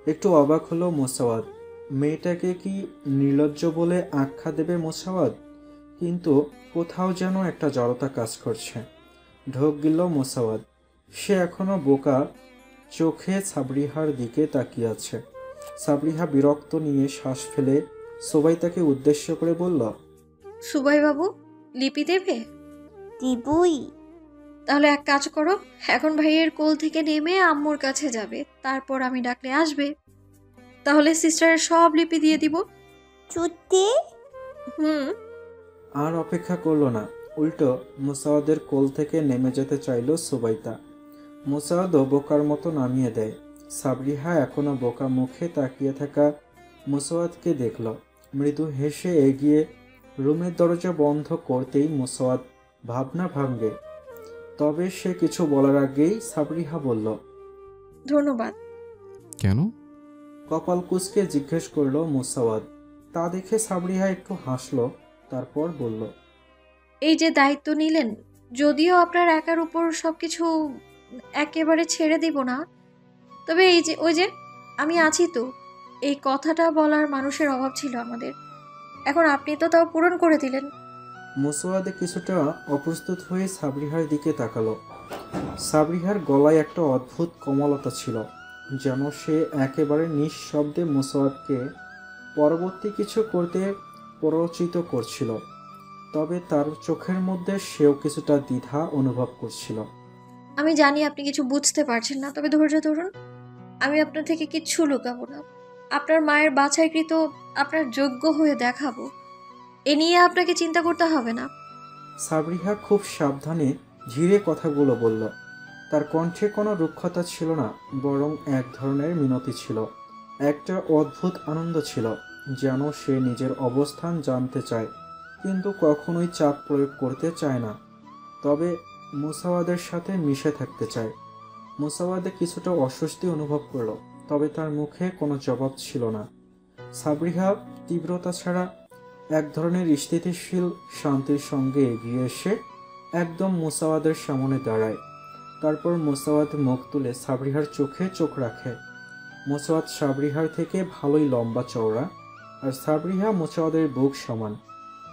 একটু অবাক হলো মোসাওয়াদ। মেয়েটাকে কি নির্লজ্জ বলে আখ্যা দেবে মোসাওয়াদ? কিন্তু কোথাও যেন একটা জড়তা কাজ করছে। ঢোক গেল মোসাওয়াদ। সে এখনো বোকা চোখে সাবরিহার দিকে তাকিয়ে আছে। সাবরিহা বিরক্ত নিয়ে শ্বাস ফেলে সবাই উদ্দেশ্য করে বলল, সুবাই বাবু, লিপি দেবে? দিবুই। তাহলে এক কাজ করো, এখন ভাইয়ের কোল থেকে নেমে আম্মুর কাছে যাবে, তারপর আমি ডাকলে আসবে। তাহলে সিস্টারের সব লিপি দিয়ে দিব। চুতি। হুম। আর অপেক্ষা করলো না, উল্টো মোসাওয়াদের কোল থেকে নেমে যেতে চাইল সুবাইতা। মোসাওয়াদও বোকার মতো নামিয়ে দেয়। সাবরিহা এখনো বোকা মুখে তাকিয়ে থাকা মোসাওয়াদকে দেখল। মৃদু হেসে এগিয়ে রুমের দরজা বন্ধ করতেই মোসাওয়াদ ভাবনা ভাঙ্গে। তবে সে কিছু বলার আগেই সাবরিহা বলল, ধন্যবাদ। কেন? কপাল কুঁচকে জিজ্ঞেস করলো মোসাওয়াদ। তা দেখে সাবরিহা একটু হাসলো, তারপর বলল, এই যে দায়িত্ব নিলেন, যদিও আপনার একার উপর সবকিছু একেবারে ছেড়ে দিব না, তবে এই যে ওই যে আমি আছি তো, এই কথাটা বলার মানুষের অভাব ছিল আমাদের। এখন আপনি তো তাও পূরণ করে দিলেন। মোসাওয়াদে কিছুটা অপ্রস্তুত হয়ে সাবরিহার দিকে তাকালো। সাবরিহার গলায় একটা অদ্ভুত কোমলতা ছিল, যেন সে একেবারে নিঃশব্দে মোসাওয়াদকে পরবর্তী কিছু করতে প্ররোচিত করছিল। তবে তার চোখের মধ্যে সেও কিছুটা দ্বিধা অনুভব করছিল। আমি জানি আপনি কিছু বুঝতে পারছেন না, তবে ধৈর্য ধরুন। আমি আপনার থেকে কিচ্ছু লুকাবো না। আপনার মায়ের বাছাইকৃত আপনার যোগ্য হয়ে দেখাবো। এ নিয়ে আপনাকে চিন্তা করতে হবে না। সাবরিহা খুব সাবধানে ধীরে কথাগুলো বলল। তার কণ্ঠে কোনো রুক্ষতা ছিল না, বরং এক ধরনের মিনতি ছিল। একটা অদ্ভুত আনন্দ ছিল, যেন সে নিজের অবস্থান জানতে চায়, কিন্তু কখনোই চাপ প্রয়োগ করতে চায় না। তবে মোসাওয়াদের সাথে মিশে থাকতে চায়। মোসাওয়াদে কিছুটা অস্বস্তি অনুভব করল, তবে তার মুখে কোনো জবাব ছিল না। সাবরিহা তীব্রতা ছাড়া এক ধরনের স্থিতিশীল শান্তির সঙ্গে এগিয়ে এসে একদম মোসাওয়াদের সামনে দাঁড়ায়। তারপর মোসাওয়াদ মুখ তুলে সাবরিহার চোখে চোখ রাখে। মোসাওয়াদ সাবরিহার থেকে ভালোই লম্বা চওড়া, আর সাবরিহা মোসাওয়াদের বুক সমান,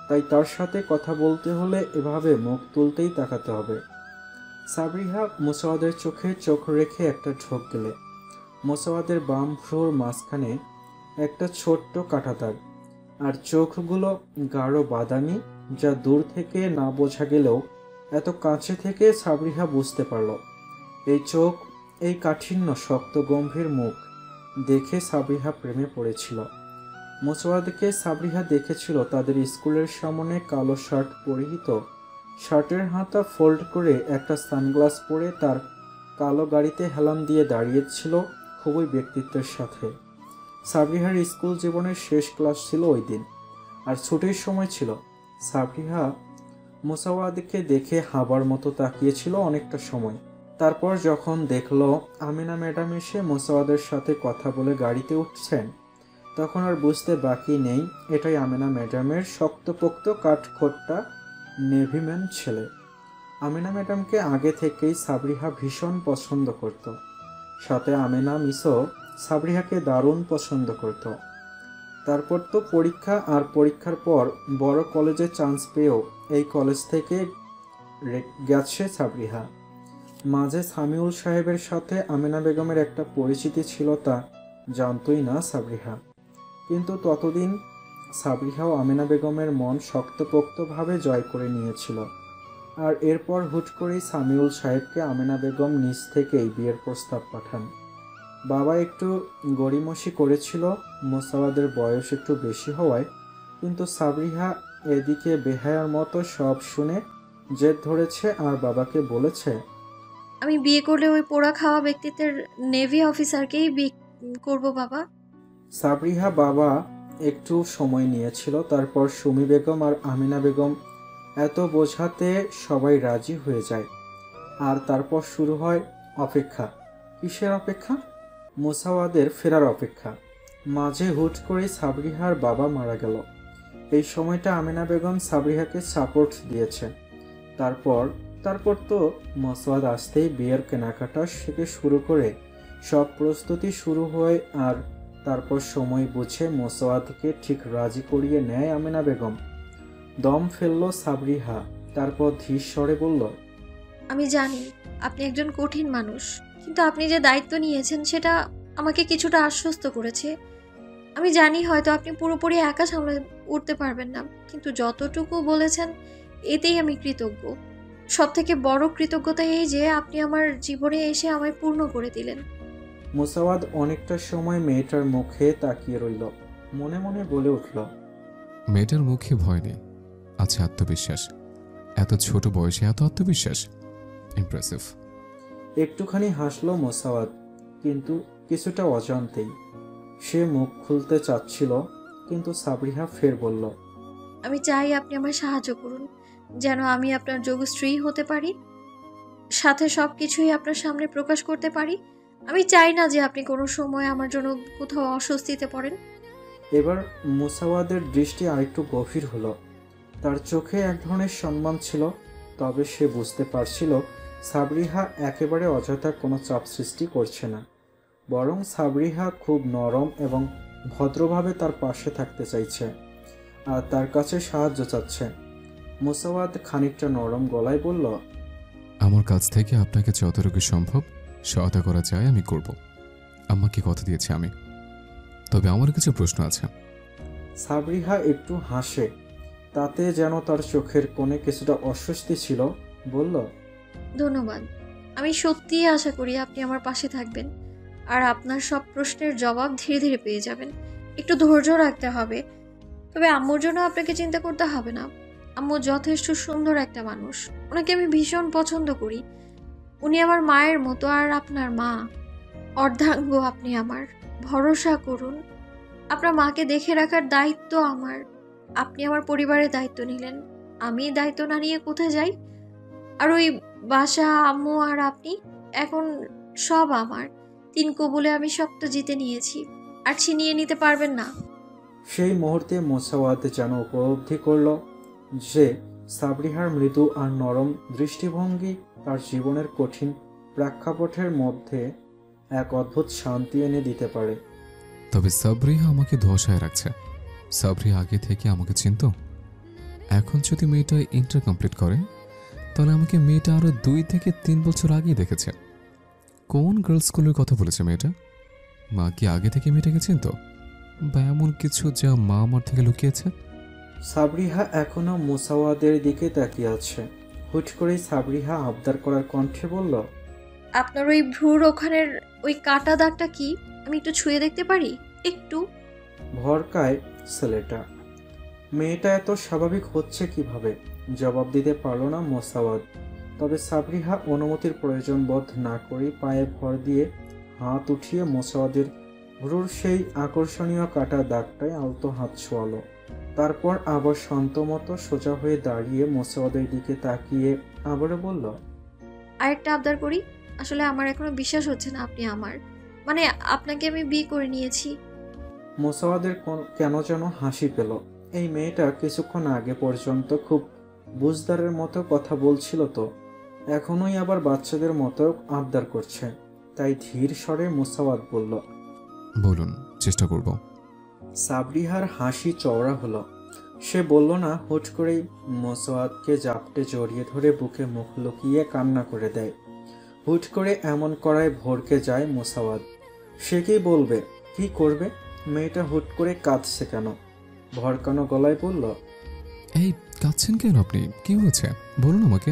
তাই তার সাথে কথা বলতে হলে এভাবে মুখ তুলতেই তাকাতে হবে। সাবরিহা মোসাওয়াদের চোখে চোখ রেখে একটা ঢোক গেলে মোসাওয়াদের বাম ভ্রুর মাঝখানে একটা ছোট্ট কাঁটাদাগ, আর চোখগুলো গাঢ় বাদামি, যা দূর থেকে না বোঝা গেলেও এত কাছে থেকে সাবরিহা বুঝতে পারল। এই চোখ, এই কাঠিন্য, শক্ত গম্ভীর মুখ দেখে সাবরিহা প্রেমে পড়েছিল। মোসাওয়াদকে সাবরিহা দেখেছিল তাদের স্কুলের সামনে কালো শার্ট পরিহিত, শার্টের হাতা ফোল্ড করে একটা সানগ্লাস পরে তার কালো গাড়িতে হেলান দিয়ে দাঁড়িয়েছিল খুবই ব্যক্তিত্বের সাথে। সাবরিহার স্কুল জীবনের শেষ ক্লাস ছিল ওই দিন, আর ছুটির সময় ছিল। সাবরিহা মোসাওয়াদকে দেখে হাবার মতো তাকিয়েছিল অনেকটা সময়। তারপর যখন দেখলো আমিনা ম্যাডাম এসে মোসাওয়াদের সাথে কথা বলে গাড়িতে উঠছেন, তখন আর বুঝতে বাকি নেই এটাই আমিনা ম্যাডামের শক্তপোক্ত কাঠখোট্টা নেভিম্যান ছেলে। আমিনা ম্যাডামকে আগে থেকেই সাবরিহা ভীষণ পছন্দ করত, সাথে আমিনা মিসও সাবরিহাকে দারুণ পছন্দ করত। তারপর তো পরীক্ষা, আর পরীক্ষার পর বড় কলেজে চান্স পেয়েও এই কলেজ থেকে গেছে সাবরিহা। মাঝে সামিউল সাহেবের সাথে আমিনা বেগমের একটা পরিচিতি ছিল, তা জানতই না সাবরিহা। কিন্তু ততদিন সাবরিহাও আমিনা বেগমের মন শক্তপোক্তভাবে জয় করে নিয়েছিল। আর এরপর হুট করেই সামিউল সাহেবকে আমিনা বেগম নিজ থেকেই বিয়ের প্রস্তাব পাঠান। বাবা একটু গড়িমসি করেছিল মোসাওয়াদের বয়স একটু বেশি হওয়ায়, কিন্তু সাবরিহা এদিকে বেহায়ার মতো সব শুনে জেদ ধরেছে আর বাবাকে বলেছে, আমি বিয়ে করলে ওই পোড়া খাওয়া ব্যক্তিত্বের নেভি অফিসারকেই বিয়ে করব বাবা। সাবরিহা বাবা একটু সময় নিয়েছিল, তারপর সুমি বেগম আর আমিনা বেগম এত বোঝাতে সবাই রাজি হয়ে যায়। আর তারপর শুরু হয় অপেক্ষা। কিসের অপেক্ষা? মোসাওয়াদের ফেরার অপেক্ষা। মাঝে হুট করে সাবরিহার বাবা মারা গেল। এই সময়টা আমিনা বেগম সাবরিহাকে সাপোর্ট দিয়েছে। তারপর তো মোসাওয়াদ আসতেই বিয়ের কেনাকাটা থেকে শুরু করে সব প্রস্তুতি শুরু হয়। আর তারপর সময় বুঝে মোসাওয়াদকে ঠিক রাজি করিয়ে নেয় আমিনা বেগম। দম ফেলল সাবরিহা, তারপর ধীর স্বরে বলল, আমি জানি আপনি একজন কঠিন মানুষ, কিন্তু আপনি যে দায়িত্ব নিয়েছেন সেটা আমাকে কিছুটা আশ্বস্ত করেছে। আমি জানি হয়তো আপনি পুরোপুরি একা সামলে উঠতে পারবেন না, কিন্তু যতটুকু বলেছেন এতেই আমি কৃতজ্ঞ। সব থেকে বড় কৃতজ্ঞতা এই যে আপনি আমার জীবনে এসে আমায় পূর্ণ করে দিলেন। মোসাওয়াদ অনেকটা সময় মেয়েটার মুখে তাকিয়ে রইল, মনে মনে বলে উঠল, মেয়েটার মুখে ভয় নেই, আছে আত্মবিশ্বাস। এত ছোট বয়সে এত আত্মবিশ্বাস, ইমপ্রেসিভ। একটুখানি হাসলো মোসাওয়াদ, কিন্তু কিছুটা অজান্তেই। সে মুখ খুলতে চাচ্ছিল, কিন্তু সাবরিহা ফের বলল, আমি চাই আপনি আমার সাহায্য করুন, যেন আমি আপনার যোগ্য স্ত্রী হতে পারি, সাথে সব কিছুই আপনার সামনে প্রকাশ করতে পারি। আমি চাই না যে আপনি কোনো সময় আমার জন্য কোথাও অস্বস্তিতে পড়েন। এবার মোসাওয়াদের দৃষ্টি আরেকটু গভীর হলো। তার চোখে এক ধরনের সম্মান ছিল, তবে সে বুঝতে পারছিল সাবরিহা একেবারে অযথা কোনো চাপ সৃষ্টি করছে না, বরং সাবরিহা খুব নরম এবং ভদ্রভাবে তার পাশে থাকতে চাইছে আর তার কাছে সাহায্য চাচ্ছে। মোসাওয়াদ খানিকটা নরম গলায় বলল, আমার কাছ থেকে আপনাকে যতটুকু সম্ভব সহায়তা করা যায় আমি করব। আম্মাকে কথা দিয়েছি আমি। তবে আমার কিছু প্রশ্ন আছে। সাবরিহা একটু হাসে, তাতে যেন তার চোখের কোণে কিছুটা অস্বস্তি ছিল। বলল, ধন্যবাদ। আমি সত্যিই আশা করি আপনি আমার পাশে থাকবেন, আর আপনার সব প্রশ্নের জবাব ধীরে ধীরে পেয়ে যাবেন। একটু ধৈর্য রাখতে হবে। তবে আম্মুর জন্য আপনাকে চিন্তা করতে হবে না। আম্মু যথেষ্ট সুন্দর একটা মানুষ, ওনাকে আমি ভীষণ পছন্দ করি। উনি আমার মায়ের মতো, আর আপনার মা অর্ধাঙ্গ। আপনি আমার ভরসা করুন। আপনার মাকে দেখে রাখার দায়িত্ব আমার। আপনি আমার পরিবারের দায়িত্ব নিলেন, আমি দায়িত্ব না নিয়ে কোথায় যাই? আর ওই বাসা, আম্মু আর আপনি, এখন সব আমার। 3 কবুলে আমি সব তো জিতে নিয়েছি, আর ছিনিয়ে নিতে পারবেন না। সেই মুহূর্তে মোসাওয়াদ যেন উপলব্ধি করল যে সাবরিহার মৃদু আর নরম দৃষ্টিভঙ্গি তার জীবনের কঠিন প্রেক্ষাপটের মধ্যে এক অদ্ভুত শান্তি এনে দিতে পারে। তবে সাবরিহা আমাকে ধোঁয়াশায় রাখছে। সাবরিহা আগে থেকে আমাকে চিনত। এখন যদি মেয়েটা ইন্টার কমপ্লিট করে, তাহলে আমাকে মেয়েটা আরো 2 থেকে 3 বছর আগেই দেখেছে। কোন গার্লস স্কুলের কথা বলেছে মেয়েটা? মা কি আগে থেকে মেয়েটাকে গেছেন তো, বা এমন কিছু যা মা আমার থেকে লুকিয়েছে? সাবরিহা এখনো মুসাওয়াদের দিকে তাকিয়ে আছে। হুট করেই সাবরিহা আবদার করার কণ্ঠে বলল, আপনার ওই ভ্রুর ওখানের ওই কাটা দাগটা কি? আমি একটু ছুঁয়ে দেখতে পারি? একটু। ভরকায় ছেলেটা। মেয়েটা এত স্বাভাবিক হচ্ছে কিভাবে? জবাব দিতে পারল না মোসাওয়াদ। তবে সাবরিহা অনুমতির প্রয়োজন বোধ না করেই পায়ে ভর দিয়ে হাত উঠিয়ে মোসাওয়াদের ভ্রুর সেই আকর্ষণীয় কাটা দাগটায় আলতো হাত ছোঁয়ালো। তারপর আবার শান্তমতো সোজা হয়ে দাঁড়িয়ে মোসাওয়াদের দিকে তাকিয়ে আবারও বলল, আরেকটা আবদার করি। আসলে আমার এখনো বিশ্বাস হচ্ছে না আপনি আমার, মানে আপনাকে আমি বিয়ে করে নিয়েছি। মোসাওয়াদের কেন যেন হাসি পেল। এই মেয়েটা কিছুক্ষণ আগে পর্যন্ত খুব বুঝদারের মতো কথা বলছিল, তো এখনই আবার বাচ্চাদের মতো আবদার করছে। তাই ধীর স্বরে মোসাওয়াদ বলল, বলুন, চেষ্টা করব। সাবরিহার হাসি চওড়া হলো। সে বলল না, হুট করেই মোসাওয়াদকে জাপটে জড়িয়ে ধরে বুকে মুখ লুকিয়ে কান্না করে দেয়। হুট করে এমন করায় ভরকে যায় মোসাওয়াদ। সে কি বলবে, কি করবে? মেয়েটা হুট করে কাঁদছে কেন? ভরকানো গলায় বলল, এই কাঁদছেন কেন আপনি? কি হয়েছে বলুন আমাকে।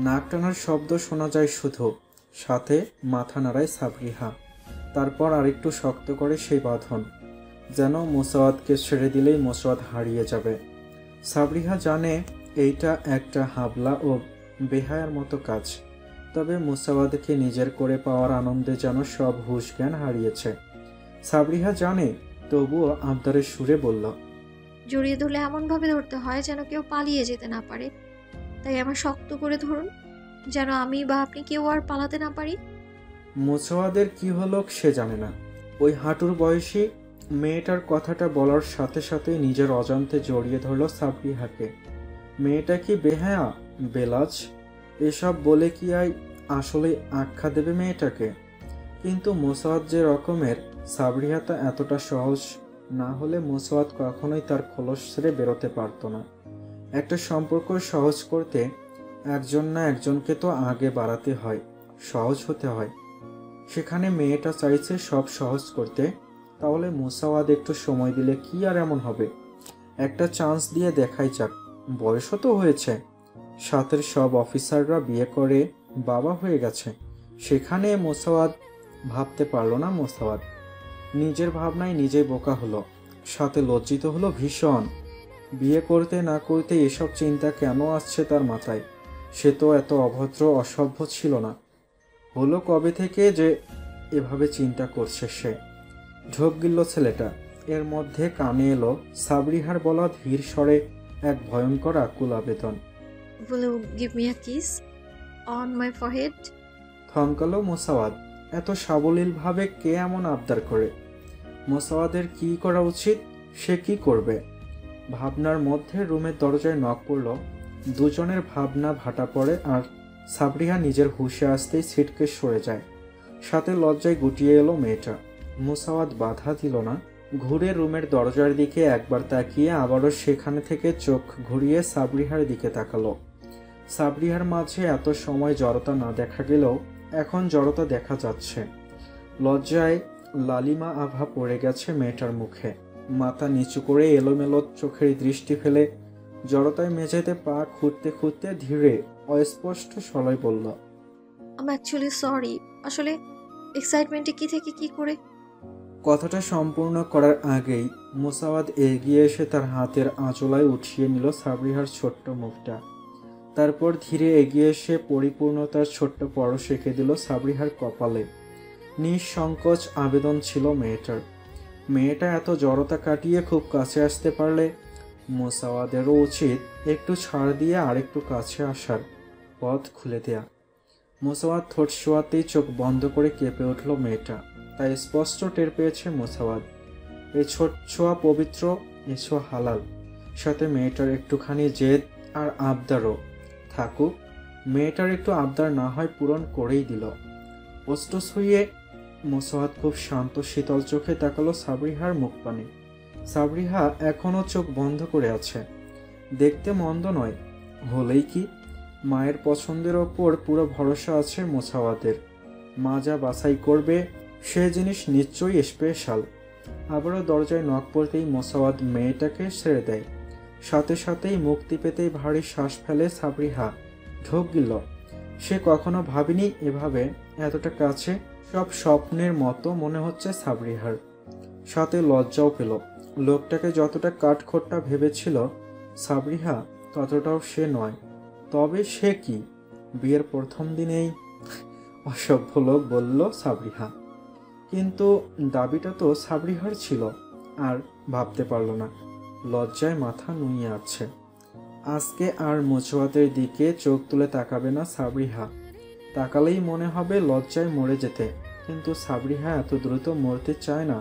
নাক টানার শব্দ শোনা যায় শুধু, সাথে মাথা নাড়ায় সাবরিহা। তারপর আরেকটু শক্ত করে সেই বাঁধন, যেন মোসাওয়াদকে ছেড়ে দিলেই মোসাওয়াদ হারিয়ে যাবে। সাবরিহা জানে এইটা একটা হাবলা ও বেহায়ার মতো কাজ, তবে মোসাওয়াদকে নিজের করে পাওয়ার আনন্দে যেন সব হুঁশ জ্ঞান হারিয়েছে। সাবরিহা জানে, তবুও আবদারের সুরে বলল, জড়িয়ে ধরলে এমনভাবে ধরতে হয় যেন কেউ পালিয়ে যেতে না পারে। তাই আমার শক্ত করে ধরুন, যেন আমি বা আপনি কেউ আর পালাতে না পারি। মোসাওয়াদের কি হলো সে জানে না। ওই হাঁটুর বয়সী মেয়েটার কথাটা বলার সাথে সাথে নিজের অজান্তে জড়িয়ে ধরল সাবরিহাকে। মেয়েটা কি বেহায়া, বেলাজ? এসব বলে কি আসলে আখ্যা দেবে মেয়েটাকে? কিন্তু মোসাওয়াদ যে রকমের, সাবরিহা তা এতটা সহজ না হলে মোসাওয়াদ কখনোই তার খোলস ছেড়ে বেরোতে পারত না। একটা সম্পর্ক সহজ করতে একজন না একজনকে তো আগে বাড়াতে হয়, সহজ হতে হয়। সেখানে মেয়েটা চাইছে সব সহজ করতে। তাহলে মোসাওয়াদ একটু সময় দিলে কি আর এমন হবে? একটা চান্স দিয়ে দেখাই যাক। বয়সও তো হয়েছে, সাথের সব অফিসাররা বিয়ে করে বাবা হয়ে গেছে। সেখানে মোসাওয়াদ ভাবতে পারল না। মোসাওয়াদ নিজের ভাবনায় নিজেই বোকা হলো, সাথে লজ্জিত হলো ভীষণ। বিয়ে করতে না করতে এসব চিন্তা কেন আসছে তার মাথায়? সে তো এত অভদ্র অসভ্য ছিল না। হলো কবে থেকে যে এভাবে চিন্তা করছে সে? ঢোক গিলল ছেলেটা। এর মধ্যে কানে এলো সাবরিহার বলা ধীর স্বরে এক ভয়ঙ্কর আকুল আবেদন, Will you give me a kiss on my forehead? থমকালো মোসাওয়াদ। এত সাবলীলভাবে কে এমন আবদার করে? মোসাওয়াদের কি করা উচিত? সে কি করবে? ভাবনার মধ্যে রুমের দরজায় নক পড়ল। দুজনের ভাবনা ভাটা পড়ে আর সাবরিহা নিজের হুঁশে আসতেই ছিটকে সরে যায়। সাথে লজ্জায় গুটিয়ে এলো মেয়েটা। মোসাওয়াদ বাধা দিল না। ঘুরে রুমের দরজার দিকে একবার তাকিয়ে আবারও সেখানে থেকে চোখ ঘুরিয়ে সাবরিহার দিকে তাকালো। সাবরিহার মাঝে এত সময় জড়তা না দেখা গেলেও এখন জড়তা দেখা যাচ্ছে। লজ্জায় লালিমা আভা পড়ে গেছে মেয়েটার মুখে। মাথা নিচু করে এলোমেলো চোখের দৃষ্টি ফেলে জড়তায় মেঝেতে পা খুঁড়তে খুঁড়তে ধীরে অস্পষ্ট স্বরে বলল, I'm actually sorry. আসলে এক্সাইটমেন্টে কি থেকে কি করে। কথাটা সম্পূর্ণ করার আগেই মোসাওয়াদ এগিয়ে এসে তার হাতের আঁচলায় উঠিয়ে নিল সাবরিহার ছোট্ট মুখটা। তারপর ধীরে এগিয়ে এসে পরিপূর্ণতার ছোট্ট পরশ রেখে দিল সাবরিহার কপালে। নিঃসংকোচ আবেদন ছিল মেয়েটার। মেয়েটা এত জড়তা কাটিয়ে খুব কাছে আসতে পারলে মোসাওয়াদেরও উচিত একটু ছাড় দিয়ে আরেকটু কাছে আসার পথ খুলে দেয়া। মোসাওয়াদ ঠোঁট ছোঁয়াতেই চোখ বন্ধ করে কেঁপে উঠল মেয়েটা। তাই স্পষ্ট টের পেয়েছে মোসাওয়াদ, এই ছোট ছোঁয়া পবিত্র, এ ছোঁয়া হালাল। সাথে মেয়েটার একটুখানি জেদ আর আবদারও থাকুক। মেয়েটার একটু আবদার না হয় পূরণ করেই দিল। অস্ত ছুঁয়ে মোসাওয়াদ খুব শান্ত শীতল চোখে তাকালো সাবরিহার মুখপানে। সাবরিহা এখনও চোখ বন্ধ করে আছে। দেখতে মন্দ নয়, হলেই কি? মায়ের পছন্দের ওপর পুরো ভরসা আছে মোসাওয়াদের। মা যা বাছাই করবে সে জিনিস নিশ্চয়ই স্পেশাল। আবারও দরজায় নক পড়তেই মোসাওয়াদ মেয়েটাকে ছেড়ে দেয়। সাথে সাথেই মুক্তি পেতেই ভারী শ্বাস ফেলে সাবরিহা। ঢোক গিল। সে কখনো ভাবেনি এভাবে এতটা কাছে। সব স্বপ্নের মতো মনে হচ্ছে সাবরিহার। সাথে লজ্জাও পেল। লোকটাকে যতটা কাঠখোট্টা ভেবেছিল সাবরিহা, ততটাও সে নয়। তবে সে কি? বিয়ের প্রথম দিনেই অসভ্য লোক বলল সাবরিহা। কিন্তু দাবিটা তো সাবরিহার ছিল। আর ভাবতে পারল না। লজ্জায় মাথা নুইয়ে আছে। আজকে আর মুচওয়াদের দিকে চোখ তুলে তাকাবে না সাবরিহা। তাকালেই মনে হবে লজ্জায় মরে যেতে। কিন্তু সাবরিহা এত দ্রুত মরতে চায় না।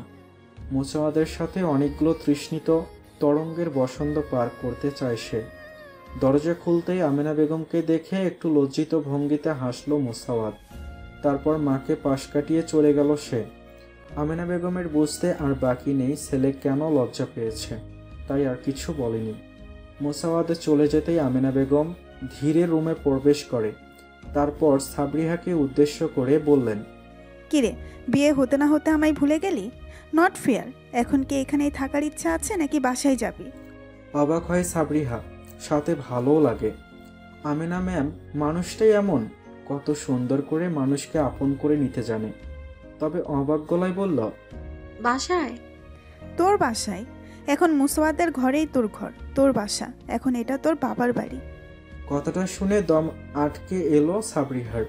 মুচওয়াদের সাথে অনেকগুলো তৃষ্ণিত তরঙ্গের বসন্ত পার করতে চায় সে। দরজা খুলতেই আমেনা বেগমকে দেখে একটু লজ্জিত ভঙ্গিতে হাসল মুসাওয়াদ। তারপর মাকে পাশ কাটিয়ে চলে গেল সে। আমেনা বেগমের বুঝতে আর বাকি নেই ছেলে কেন লজ্জা পেয়েছে। তাই আর কিছু বলেনি। মুসাওয়াদ চলে যেতেই আমেনা বেগম ধীরে রুমে প্রবেশ করে। তারপর সাবরিহাকে উদ্দেশ্য করে বললেন, কিরে, বিয়ে হতে না হতে আমায় ভুলে গেলি? Not fair. এখন কি এখানেই থাকার ইচ্ছা আছে নাকি বাসায় যাবি? অবাক হয় সাবরিহা, সাথে ভালোও লাগে। আমেনা ম্যাম মানুষটাই এমন, কত সুন্দর করে মানুষকে আপন করে নিতে জানে। তবে অবাক গলায় বলল, বাসায়? তোর বাসায়? এখন মুসাওয়াদের ঘরেই তোর ঘর, তোর বাসা। এখন এটা তোর বাবার বাড়ি। কথাটা শুনে দম আটকে এলো সাবরিহার।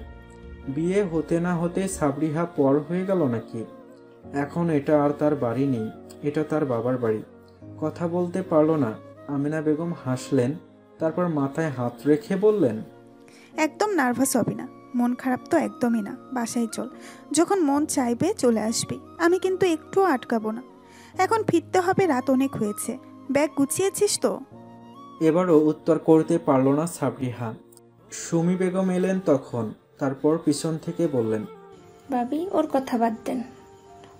বিয়ে হতে না হতে সাবরিহা পর হয়ে গেল নাকি? এখন এটা আর তার বাড়ি নেই, এটা তার বাবার বাড়ি। কথা বলতে পারল না। আমেনা বেগম হাসলেন। তারপর মাথায় হাত রেখে বললেন, একদম নার্ভাস হবি না। মন খারাপ তো একদমই না। বাসায় চল, যখন মন চাইবে চলে আসবি। আমি কিন্তু একটুও আটকাবো না। এখন ফিরতে হবে, রাত অনেক হয়েছে। ব্যাগ গুছিয়েছিস তো? এবারও উত্তর করতে পারল না সাবরিহা। সুমি বেগম এলেন তখন। তারপর পিছন থেকে বললেন, ভাবি ওর কথা বাদ দেন।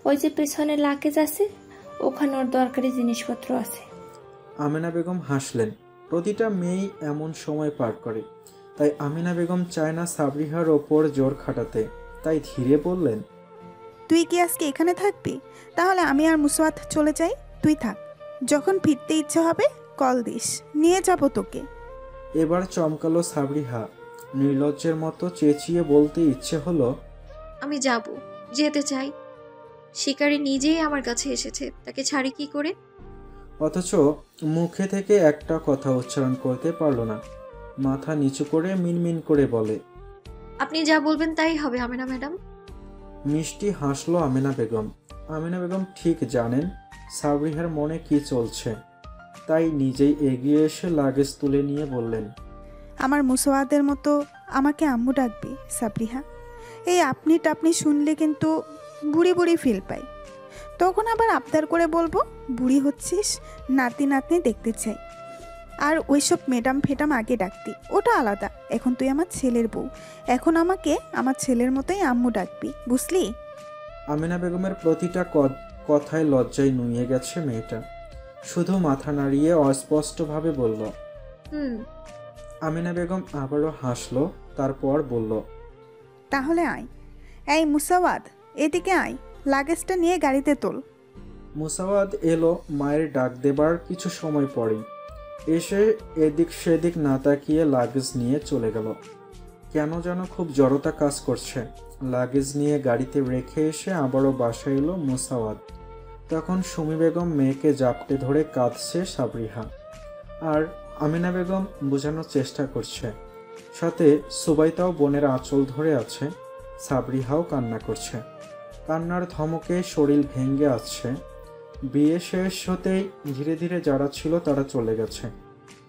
ওই যে পেছনে লাকেজ আছে, ওখানে ওর দরকারি জিনিসপত্র আছে। আমেনা বেগম হাসলেন। প্রতিটা মেয়েই এমন সময় পার করে। তাই আমেনা বেগম চায় না সাবরিহার ওপর জোর খাটাতে। তাই ধীরে বললেন, তুই কি আজকে এখানে থাকবি? তাহলে আমি আর মুসাওয়াত চলে যাই, তুই থাক। যখন ফিরতে ইচ্ছে হবে কল দিস, নিয়ে যাব তোকে। এবার চমকালো সাবরিহা। নির্লজ্জের মতো চেঁচিয়ে বলতে ইচ্ছে হলো, আমি যাব, যেতে চাই। শিকারী নিজেই আমার কাছে এসেছে, তাকে ছাড়ি কি করে? অথচ মুখে থেকে একটা কথা উচ্চারণ করতে পারল না। মাথা নিচু করে মিনমিন করে বলে, আপনি যা বলবেন তাই হবে আমেনা ম্যাডাম। মিষ্টি হাসলো আমেনা বেগম। আমেনা বেগম ঠিক জানেন সাবরিহার মনে কি চলছে। তাই নিজেই এগিয়ে এসে লাগেজ তুলে নিয়ে বললেন, আমার মুসাওয়াদের মতো আমাকে আম্মু ডাকবি সাবরিহা। এই আপনি টাপনি শুনলে কিন্তু বুড়ি বুড়ি ফিল পাই। তখন আবার আবদার করে বলবো, বুড়ি হচ্ছিস, নাতি নাতনি দেখতে চাই। আর ওইসব ম্যাডাম ফেডাম আগে ডাকতি, ওটা আলাদা। এখন তুই আমার ছেলের বউ, এখন আমাকে আমার ছেলের মতোই আম্মু ডাকবি, বুঝলি? আমেনা বেগমের প্রতিটা কথায় লজ্জায় নুয়ে গেছে মেয়েটা। শুধু মাথা নাড়িয়ে অস্পষ্টভাবে বলল, হুম। আমেনা বেগম আবারও হাসলো। তারপর বলল, তাহলে আয়। এই মুসাওয়াদ, এদিকে আয়, লাগেজটা নিয়ে গাড়িতে তোল। মুসাওয়াদ এলো মায়ের ডাক দেবার কিছু সময় পরেই। এসে এদিক সেদিক না তাকিয়ে লাগেজ নিয়ে চলে গেল। কেন যেন খুব জড়তা কাজ করছে। লাগেজ নিয়ে গাড়িতে রেখে এসে আবারও বাসায় এলো মুসাওয়াদ। তখন সুমি বেগম মেয়েকে জাপটে ধরে কাঁদছে সাবরিহা। আর আমিনা বেগম বোঝানোর চেষ্টা করছে। সাথে সুবাইতাও বোনের আঁচল ধরে আছে। সাবরিহাও কান্না করছে। কান্নার ধমকে শরীর ভেঙে আসছে। বিয়ে শেষ হতেই ধীরে ধীরে যারা ছিল তারা চলে গেছে।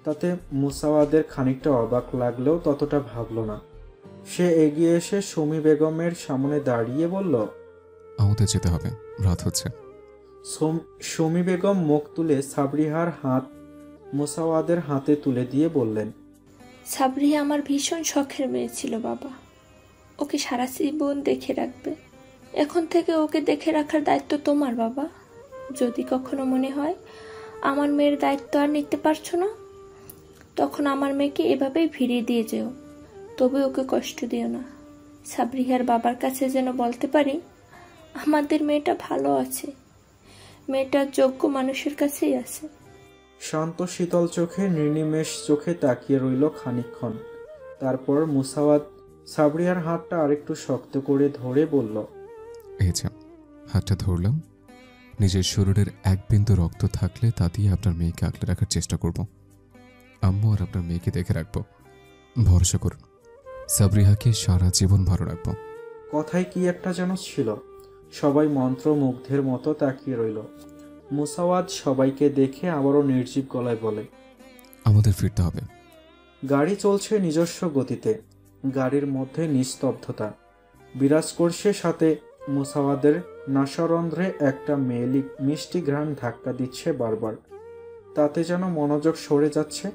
তাতে মুসাওয়াদের খানিকটা অবাক লাগলেও ততটা ভাবল না। সে এগিয়ে এসে সুমি বেগমের সামনে দাঁড়িয়ে বলল, আমাদের যেতে হবে, রাত হচ্ছে। সুমি বেগম মুখ তুলে সাবরিহার হাত মুসাওয়াদের হাতে তুলে দিয়ে বললেন, সাবরিহা আমার ভীষণ শখের মেয়ে ছিল বাবা। ওকে সারা জীবন দেখে রাখবে। এখন থেকে ওকে দেখে রাখার দায়িত্ব তোমার বাবা। যদি কখনো মনে হয় আমার মেয়ের দায়িত্ব আর নিতে পারছো না, তখন আমার মেয়েকে এভাবেই ফিরিয়ে দিয়ে যেও। তবে ওকে কষ্ট দিও না। সাবরিহার বাবার কাছে যেন বলতে পারি আমাদের মেয়েটা ভালো আছে, মেয়েটা যোগ্য মানুষের কাছেই আছে। শান্ত শীতল চোখে নির্নিমেষ চোখে তাকিয়ে রইল খানিকক্ষণ। তারপর মুসাওয়াত সাবরিয়ার হাতটা আরেকটু শক্ত করে ধরে বলল, এই যে হাতটা ধরলাম, নিজের শরীরের এক বিন্দু রক্ত থাকলে তা দিয়ে আপনার মেয়েকে আগলে রাখার চেষ্টা করব। আম্মু আর আপনার মেয়েকে দেখে রাখবো, ভরসা করুন। সাবরিহাকে সারা জীবন ভালো রাখবো। কথায় কি একটা যেন ছিল। সবাই মন্ত্রমুগ্ধের মতো তাকিয়ে রইল। মুসাওয়াত সবাইকে দেখে আবারও নির্জীব গলায় বলে, আমাদের ফিরতে হবে। গাড়ি চলছে নিজস্ব গতিতে। গাড়ির মধ্যে নিস্তব্ধতা বিরাজ করছে, সাথে মুসাওয়াদের নাসারন্ধ্রে একটা মেয়েলি মিষ্টি ঘ্রাণ ধাক্কা দিচ্ছে বারবার। তাতে যেন মনোযোগ সরে যাচ্ছে।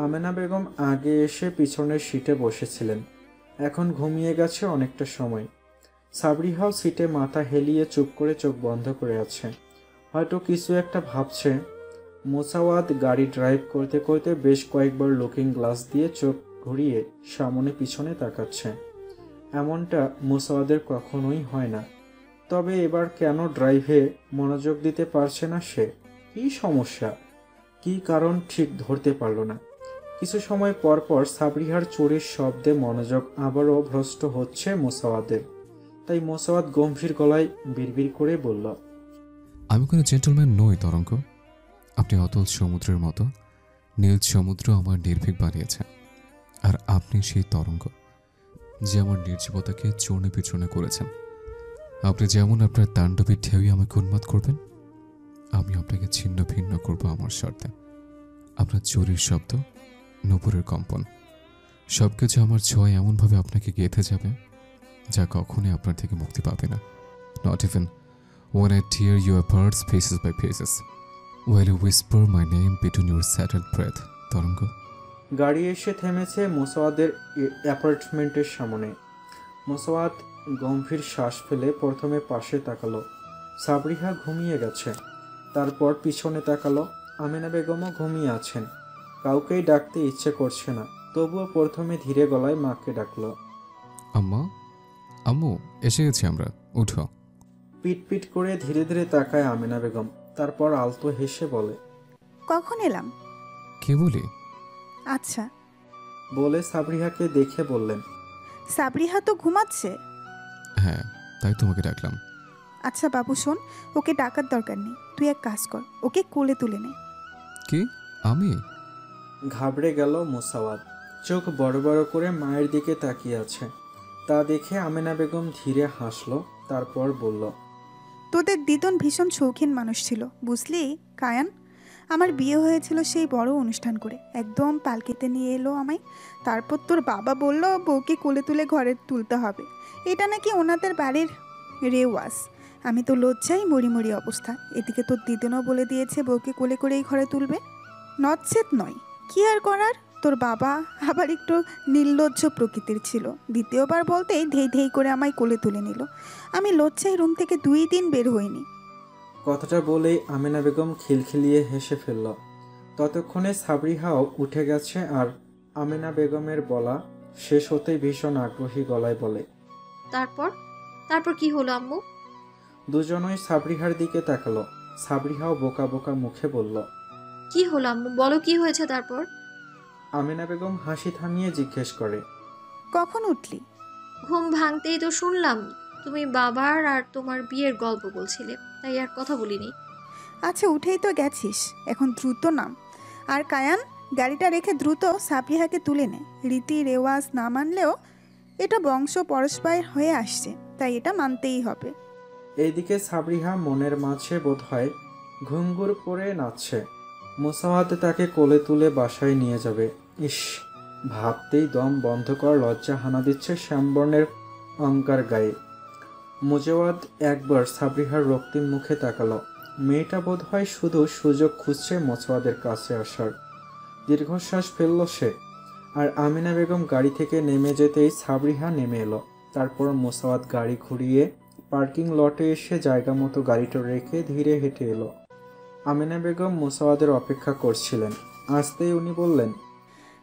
আমেনা বেগম আগে এসে পিছনের সিটে বসেছিলেন, এখন ঘুমিয়ে গেছে অনেকটা সময়। সাবরিহাও সিটে মাথা হেলিয়ে চুপ করে চোখ বন্ধ করে আছে, হয়তো কিছু একটা ভাবছে। মুসাওয়াত গাড়ি ড্রাইভ করতে করতে বেশ কয়েকবার লুকিং গ্লাস দিয়ে চোখ ঘুরিয়ে সামনে পিছনে তাকাচ্ছে। এমনটা মুসাওয়াদের কখনোই হয় না। তবে এবার কেন ড্রাইভে মনোযোগ দিতে পারছে না সে? কী সমস্যা, কী কারণ ঠিক ধরতে পারল না। কিছু সময় পর পর সাবরিহার চুরির শব্দে মনোযোগ আবারও ভ্রষ্ট হচ্ছে মুসাওয়াদের। তাই মুসাওয়াত গম্ভীর গলায় বিড়বিড় করে বলল, আমি কোনো জেন্টলম্যান নই তরঙ্গ। আপনি অতল সমুদ্রের মতো, নীল সমুদ্র আমার নির্ভীক বানিয়েছে, আর আপনি সেই তরঙ্গ যে আমার নির্জীবতাকে চূর্ণে বিচূর্ণ করেছেন। আপনি যেমন আপনার তাণ্ডবের ঢেউই আমাকে উন্মাদ করবেন, আমি আপনাকে ছিন্ন ভিন্ন করব আমার শর্তে। আপনার চুরির শব্দ, নূপুরের কম্পন, সবকিছু আমার ছোঁয়ায় এমনভাবে আপনাকে গেঁথে যাবে যা কখনোই আপনার থেকে মুক্তি পাবে না। Not even when I tear your parts pieces by pieces, while you whisper my name between your settled breath, তরঙ্গ। গাড়ি এসে থেমেছে মুসাওয়াদের অ্যাপার্টমেন্টের সামনে। মুসাওয়াত গম্ভীর শ্বাস ফেলে প্রথমে পাশে তাকালো, সাবরিহা ঘুমিয়ে গেছে। তারপর পিছনে তাকালো, আমেনা বেগমও ঘুমিয়ে আছেন। কাউকেই ডাকতে ইচ্ছে করছে না, তবুও প্রথমে ধীরে গলায় মাকে ডাকলো। আম্মা, আম্মু, এসে গেছি আমরা, উঠো। পিট করে ধীরে ধীরে তাকায় আমেনা বেগম, তারপর আলতো হেসে বলে, কখন এলাম? কে বলি? আচ্ছা। বলে সাবরিহাকে দেখে বললেন, সাবরিহা তো ঘুমাচ্ছে। হ্যাঁ, তাই তোমাকে ডাকলাম। আচ্ছা বাবু শোন, ওকে ডাকার দরকার নেই, তুই এক কাজ কর, ওকে কোলে তুলে নে। কি? আমি? ঘাবড়ে গেল মুসাওয়াত, চোখ বড় বড় করে মায়ের দিকে তাকিয়ে আছে। তা দেখে আমেনা বেগম ধীরে হাসলো, তারপর বলল, তোদের দিদন ভীষণ শৌখিন মানুষ ছিল, বুঝলি কায়ান। আমার বিয়ে হয়েছিল সেই বড় অনুষ্ঠান করে, একদম পালকিতে নিয়ে এলো আমায়। তারপর তোর বাবা বলল বউকে কোলে তুলে ঘরে তুলতে হবে, এটা নাকি ওনাদের বাড়ির রেওয়াজ। আমি তো লজ্জায় মরি অবস্থা। এদিকে তোর দিদনও বলে দিয়েছে বউকে কোলে করেই ঘরে তুলবে। নচ্ছেদ নয়, কি আর করার। তোর বাবা আবার একটু নির্লজ্জ প্রকৃতির ছিল, দ্বিতীয়বার বলতেই ধেই করে আমায় কোলে তুলে নিল। আমি লজ্জায় রুম থেকে 2 দিন বের হইনি। কথাটা বলেই আমেনা বেগম খিলখিলিয়ে হেসে ফেলল। ততক্ষণে সাবরিহাও উঠে গেছে, আর আমেনা বেগমের বলা শেষ হতেই ভীষণ আগ্রহী গলায় বলে, তারপর কি হলো আম্মু? দুজনই সাবরিহার দিকে তাকালো। সাবরিহাও বোকা বোকা মুখে বলল, কি হলো আম্মু, বলো কি হয়েছে তারপর? আমেনা বেগম হাসি থামিয়ে জিজ্ঞেস করে, কখন উঠলি? ঘুম ভাঙতেই তো শুনলাম তুমি বাবার আর তোমার বিয়ের গল্প বলছিলে, তাই আর কথা বলিনি। আচ্ছা উঠেই তো গেছিস, এখন দ্রুত নাম। আর কায়ান, গাড়িটা রেখে দ্রুত সাবরিহাকে তুলে নে। রীতি রেওয়াজ না মানলেও এটা বংশ পরস্পর হয়ে আসছে, তাই এটা মানতেই হবে। এইদিকে সাবরিহা মনের মাঝে বোধহয় ঘুঙ্গুর পরে নাচছে। মুসাওয়াত তাকে কোলে তুলে বাসায় নিয়ে যাবে। ইস, ভাবতেই দম বন্ধ কর লজ্জা হানা দিচ্ছে শ্যামবর্ণের অঙ্কার গায়ে। মুজাওয়াত একবার সাবরিহার রক্তিম মুখে তাকালো। মেয়েটা বোধহয় শুধু সুযোগ খুঁজছে মুসাওয়াদের কাছে আসার। দীর্ঘশ্বাস ফেলল সে। আর আমিনা বেগম গাড়ি থেকে নেমে যেতেই সাবরিহা নেমে এলো। তারপর মুসাওয়াত গাড়ি ঘুরিয়ে পার্কিং লটে এসে জায়গা মতো গাড়িটা রেখে ধীরে হেঁটে এলো। আমিনা বেগম মুসাওয়াদের অপেক্ষা করছিলেন। আসতেই উনি বললেন,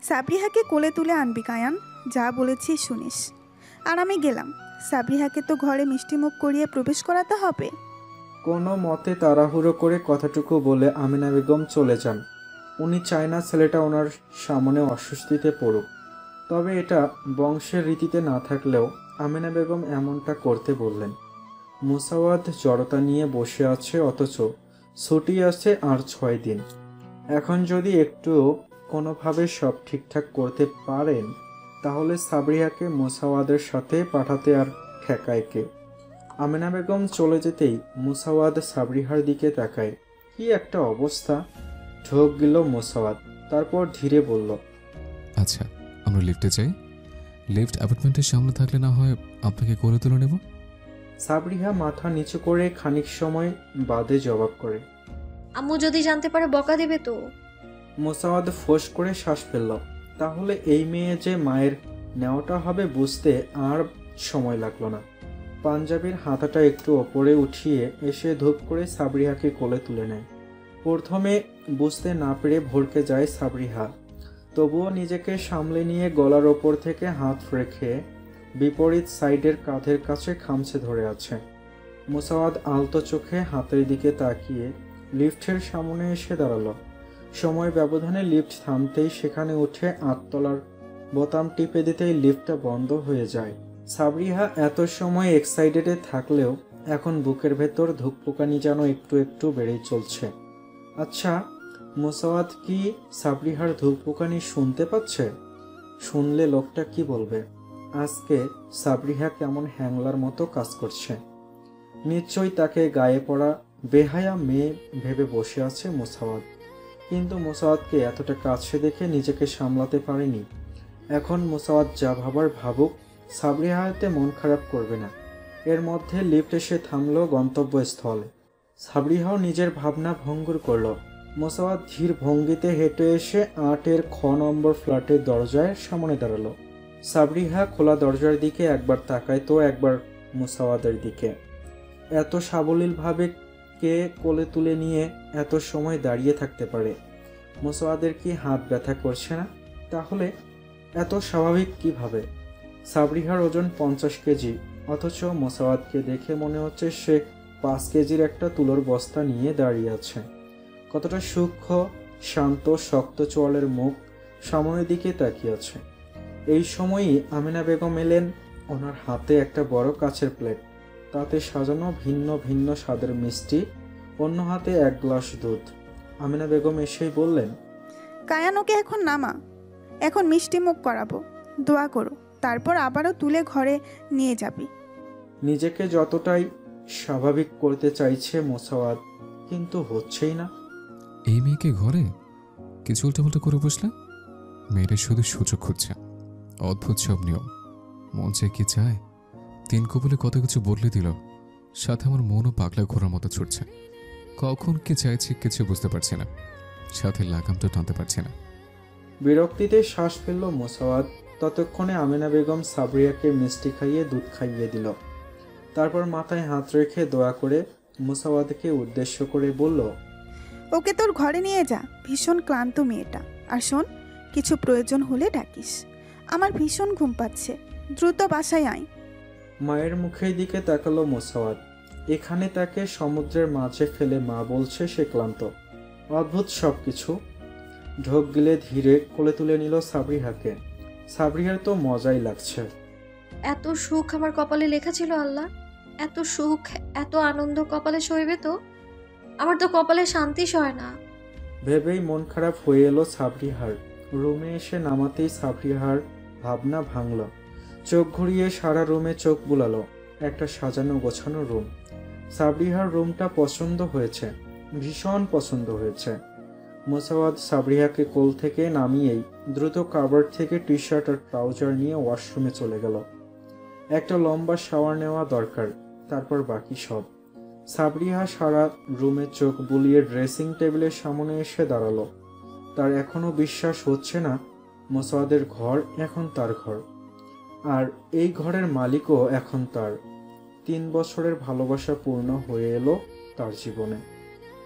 সাবরিহাকে কোলে তুলে আনবি কায়ান, যা বলেছি শুনিস। আর আমি গেলাম। সাবরিহাকে তো ঘরে মিষ্টিমুখ করিয়ে প্রবেশ করাতে হবে। কোনো মতে তাড়াহুড়ো করে কথাটুকু বলে আমিনা বেগম চলে যান। উনি চায় না ছেলেটা ওনার সামনে অস্বস্তিতে পড়ুক। তবে এটা বংশের রীতিতে না থাকলেও আমিনা বেগম এমনটা করতে বললেন। মুসাওয়াদ জড়তা নিয়ে বসে আছে, অথচ ছুটি আছে আর 6 দিন। এখন যদি একটু কোনোভাবে সব ঠিকঠাক করতে পারেন তাহলে সাবরিহাকে মুসাওয়াদের সাথে পাঠাতে আর ঠেকায় কে? আমিনা বেগম চলে যেতেই মুসাওয়াদ সাবরিহার দিকে তাকায়। কি একটা অবস্থা! ঢোক গেল মুসাওয়াদ, তারপর ধীরে বলল, আচ্ছা, আমরা লিফটে যাই। লিফট অ্যাপার্টমেন্টের সামনে থাকলে না হয় আপনাকে কোলে তুলে নেব। সাবরিহা মাথা নিচু করে খানিক সময় বাদে জবাব করে। আম্মু যদি জানতে পারে বকা দেবে তো। মুসাওয়াদ ফোঁস করে শ্বাস ফেলল। তাহলে এই মেয়ে যে মায়ের নেওয়াটা হবে বুঝতে আর সময় লাগলো না। পাঞ্জাবির হাতাটা একটু ওপরে উঠিয়ে এসে ধূপ করে সাবরিহাকে কোলে তুলে নেয়। প্রথমে বুঝতে না পেরে ভড়কে যায় সাবরিহা, তবুও নিজেকে সামলে নিয়ে গলার ওপর থেকে হাত রেখে বিপরীত সাইডের কাঁধের কাছে খামচে ধরে আছে। মুসাওয়াদ আলতো চোখে হাতের দিকে তাকিয়ে লিফটের সামনে এসে দাঁড়ালো। সময় ব্যবধানে লিফট থামতেই সেখানে উঠে 8 তলার বোতাম টিপে দিতেই লিফটটা বন্ধ হয়ে যায়। সাবরিহা এত সময় এক্সাইটেডে থাকলেও এখন বুকের ভেতর ধুকপুকানি যেন একটু একটু বেড়েই চলছে। আচ্ছা, মুসাওয়াদ কি সাবরিহার ধুকপুকানি শুনতে পাচ্ছে? শুনলে লোকটা কি বলবে? আজকে সাবরিহা কেমন হ্যাংলার মতো কাজ করছে। নিশ্চয়ই তাকে গায়ে পড়া বেহায়া মেয়ে ভেবে বসে আছে মুসাওয়াদ। কিন্তু মুসাওয়াদকে এতটা কাছে দেখে নিজেকে সামলাতে পারেনি। এখন মুসাওয়াদ যা ভাবার ভাবুক, সাবরিহাতে মন খারাপ করবে না। এর মধ্যে লিফট এসে থামলো গন্তব্যস্থলে। সাবরিহাও নিজের ভাবনা ভঙ্গুর করল। মুসাওয়াদ ধীর ভঙ্গিতে হেঁটে এসে 8-এর খ নম্বর ফ্ল্যাটের দরজায় সামনে দাঁড়ালো। সাবরিহা খোলা দরজার দিকে একবার তাকায় তো একবার মুসাওয়াদের দিকে। এত সাবলীলভাবে কে কোলে তুলে নিয়ে এত সময় দাঁড়িয়ে থাকতে পারে? মুসাওয়াদের কি হাত ব্যথা করছে না? তাহলে এত স্বাভাবিক কিভাবে? সাবরিহার ওজন 50 কেজি, অথচ মুসাওয়াদকে দেখে মনে হচ্ছে সে 5 কেজির একটা তুলোর বস্তা নিয়ে দাঁড়িয়ে আছে। কতটা সূক্ষ্ম, শান্ত, শক্ত চোয়ালের মুখ সামনের দিকে তাকিয়ে আছে। এই সময়ই আমিনা বেগম এলেন। ওনার হাতে একটা বড় কাচের প্লেট, তাতে সাজানো ভিন্ন ভিন্ন স্বাদের মিষ্টি, অন্য হাতে 1 গ্লাস দুধ। আমিনা বেগম এসেই বললেন, কায়ানোকে এখন নামা, এখন মিষ্টি মুখ করাবো, দোয়া করো, তারপর আবারও তুলে ঘরে নিয়ে যাবি। নিজেকে যতটাই স্বাভাবিক করতে চাইছে মুসাওয়াদ, কিন্তু হচ্ছেই না। এই মেয়েকে ঘরে কিছু উল্টাপাল্টা করে বসলে? মেয়েটা শুধু সুযোগ খুঁজছে। অদ্ভুত সব নিয়ম। মন চেয়ে কি চায়? 3 কবলে কত কিছু বদলে দিল। সাথে আমার মনও পাগলা ঘোরার মতো ছুটছে। কখন কি চাইছি কিছু বুঝতে পারছি না। সাথে লাগামটা টানতে পারছি না। বিরক্তিতে শ্বাস ফেলল মুসাওয়াদ। ততক্ষণে আমিনা বেগম সাবরিয়াকে মিষ্টি খাইয়ে দুধ খাইয়ে দিল। তারপর মাথায় হাত রেখে দোয়া করে মুসাওয়াদকে উদ্দেশ্য করে বলল, ওকে তোর ঘরে নিয়ে যা, ভীষণ ক্লান্ত মেয়েটা। আর শোন, কিছু প্রয়োজন হলে ডাকিস। আমার ভীষণ ঘুম পাচ্ছে, দ্রুত বাসায় আয়। মায়ের মুখের দিকে তাকালো মুসাওয়াদ। এখানে তাকে সমুদ্রের মাঝে ফেলে মা বলছে সে ক্লান্ত। অদ্ভুত সব কিছু। ঢোক গিলে ধীরে কোলে তুলে নিল সাবরিহাকে। সাবরিহার তো মজাই লাগছে। এত সুখ আমার কপালে লেখা ছিল আল্লাহ। এত সুখ, এত আনন্দ কপালে সইবে তো? আমার তো কপালে শান্তি সয় না। ভেবেই মন খারাপ হয়ে এলো সাবরিহার। রুমে এসে নামাতেই সাবরিহার ভাবনা ভাঙল। চোখ ঘুরিয়ে সারা রুমে চোখ বুলালো। একটা সাজানো গোছানো রুম। সাবরিহার রুমটা পছন্দ হয়েছে, ভীষণ পছন্দ হয়েছে। মুসাওয়াদ সাবরিহাকে কোল থেকে নামিয়েই দ্রুত কাবার্ড থেকে টি শার্ট আর ট্রাউজার নিয়ে ওয়াশরুমে চলে গেল। একটা লম্বা শাওয়ার নেওয়া দরকার, তারপর বাকি সব। সাবরিহা সারা রুমে চোখ বুলিয়ে ড্রেসিং টেবিলের সামনে এসে দাঁড়ালো। তার এখনও বিশ্বাস হচ্ছে না মুসাওয়াদের ঘর এখন তার ঘর, আর এই ঘরের মালিকও এখন তার। 3 বছরের ভালোবাসা পূর্ণ হয়ে এলো তার জীবনে।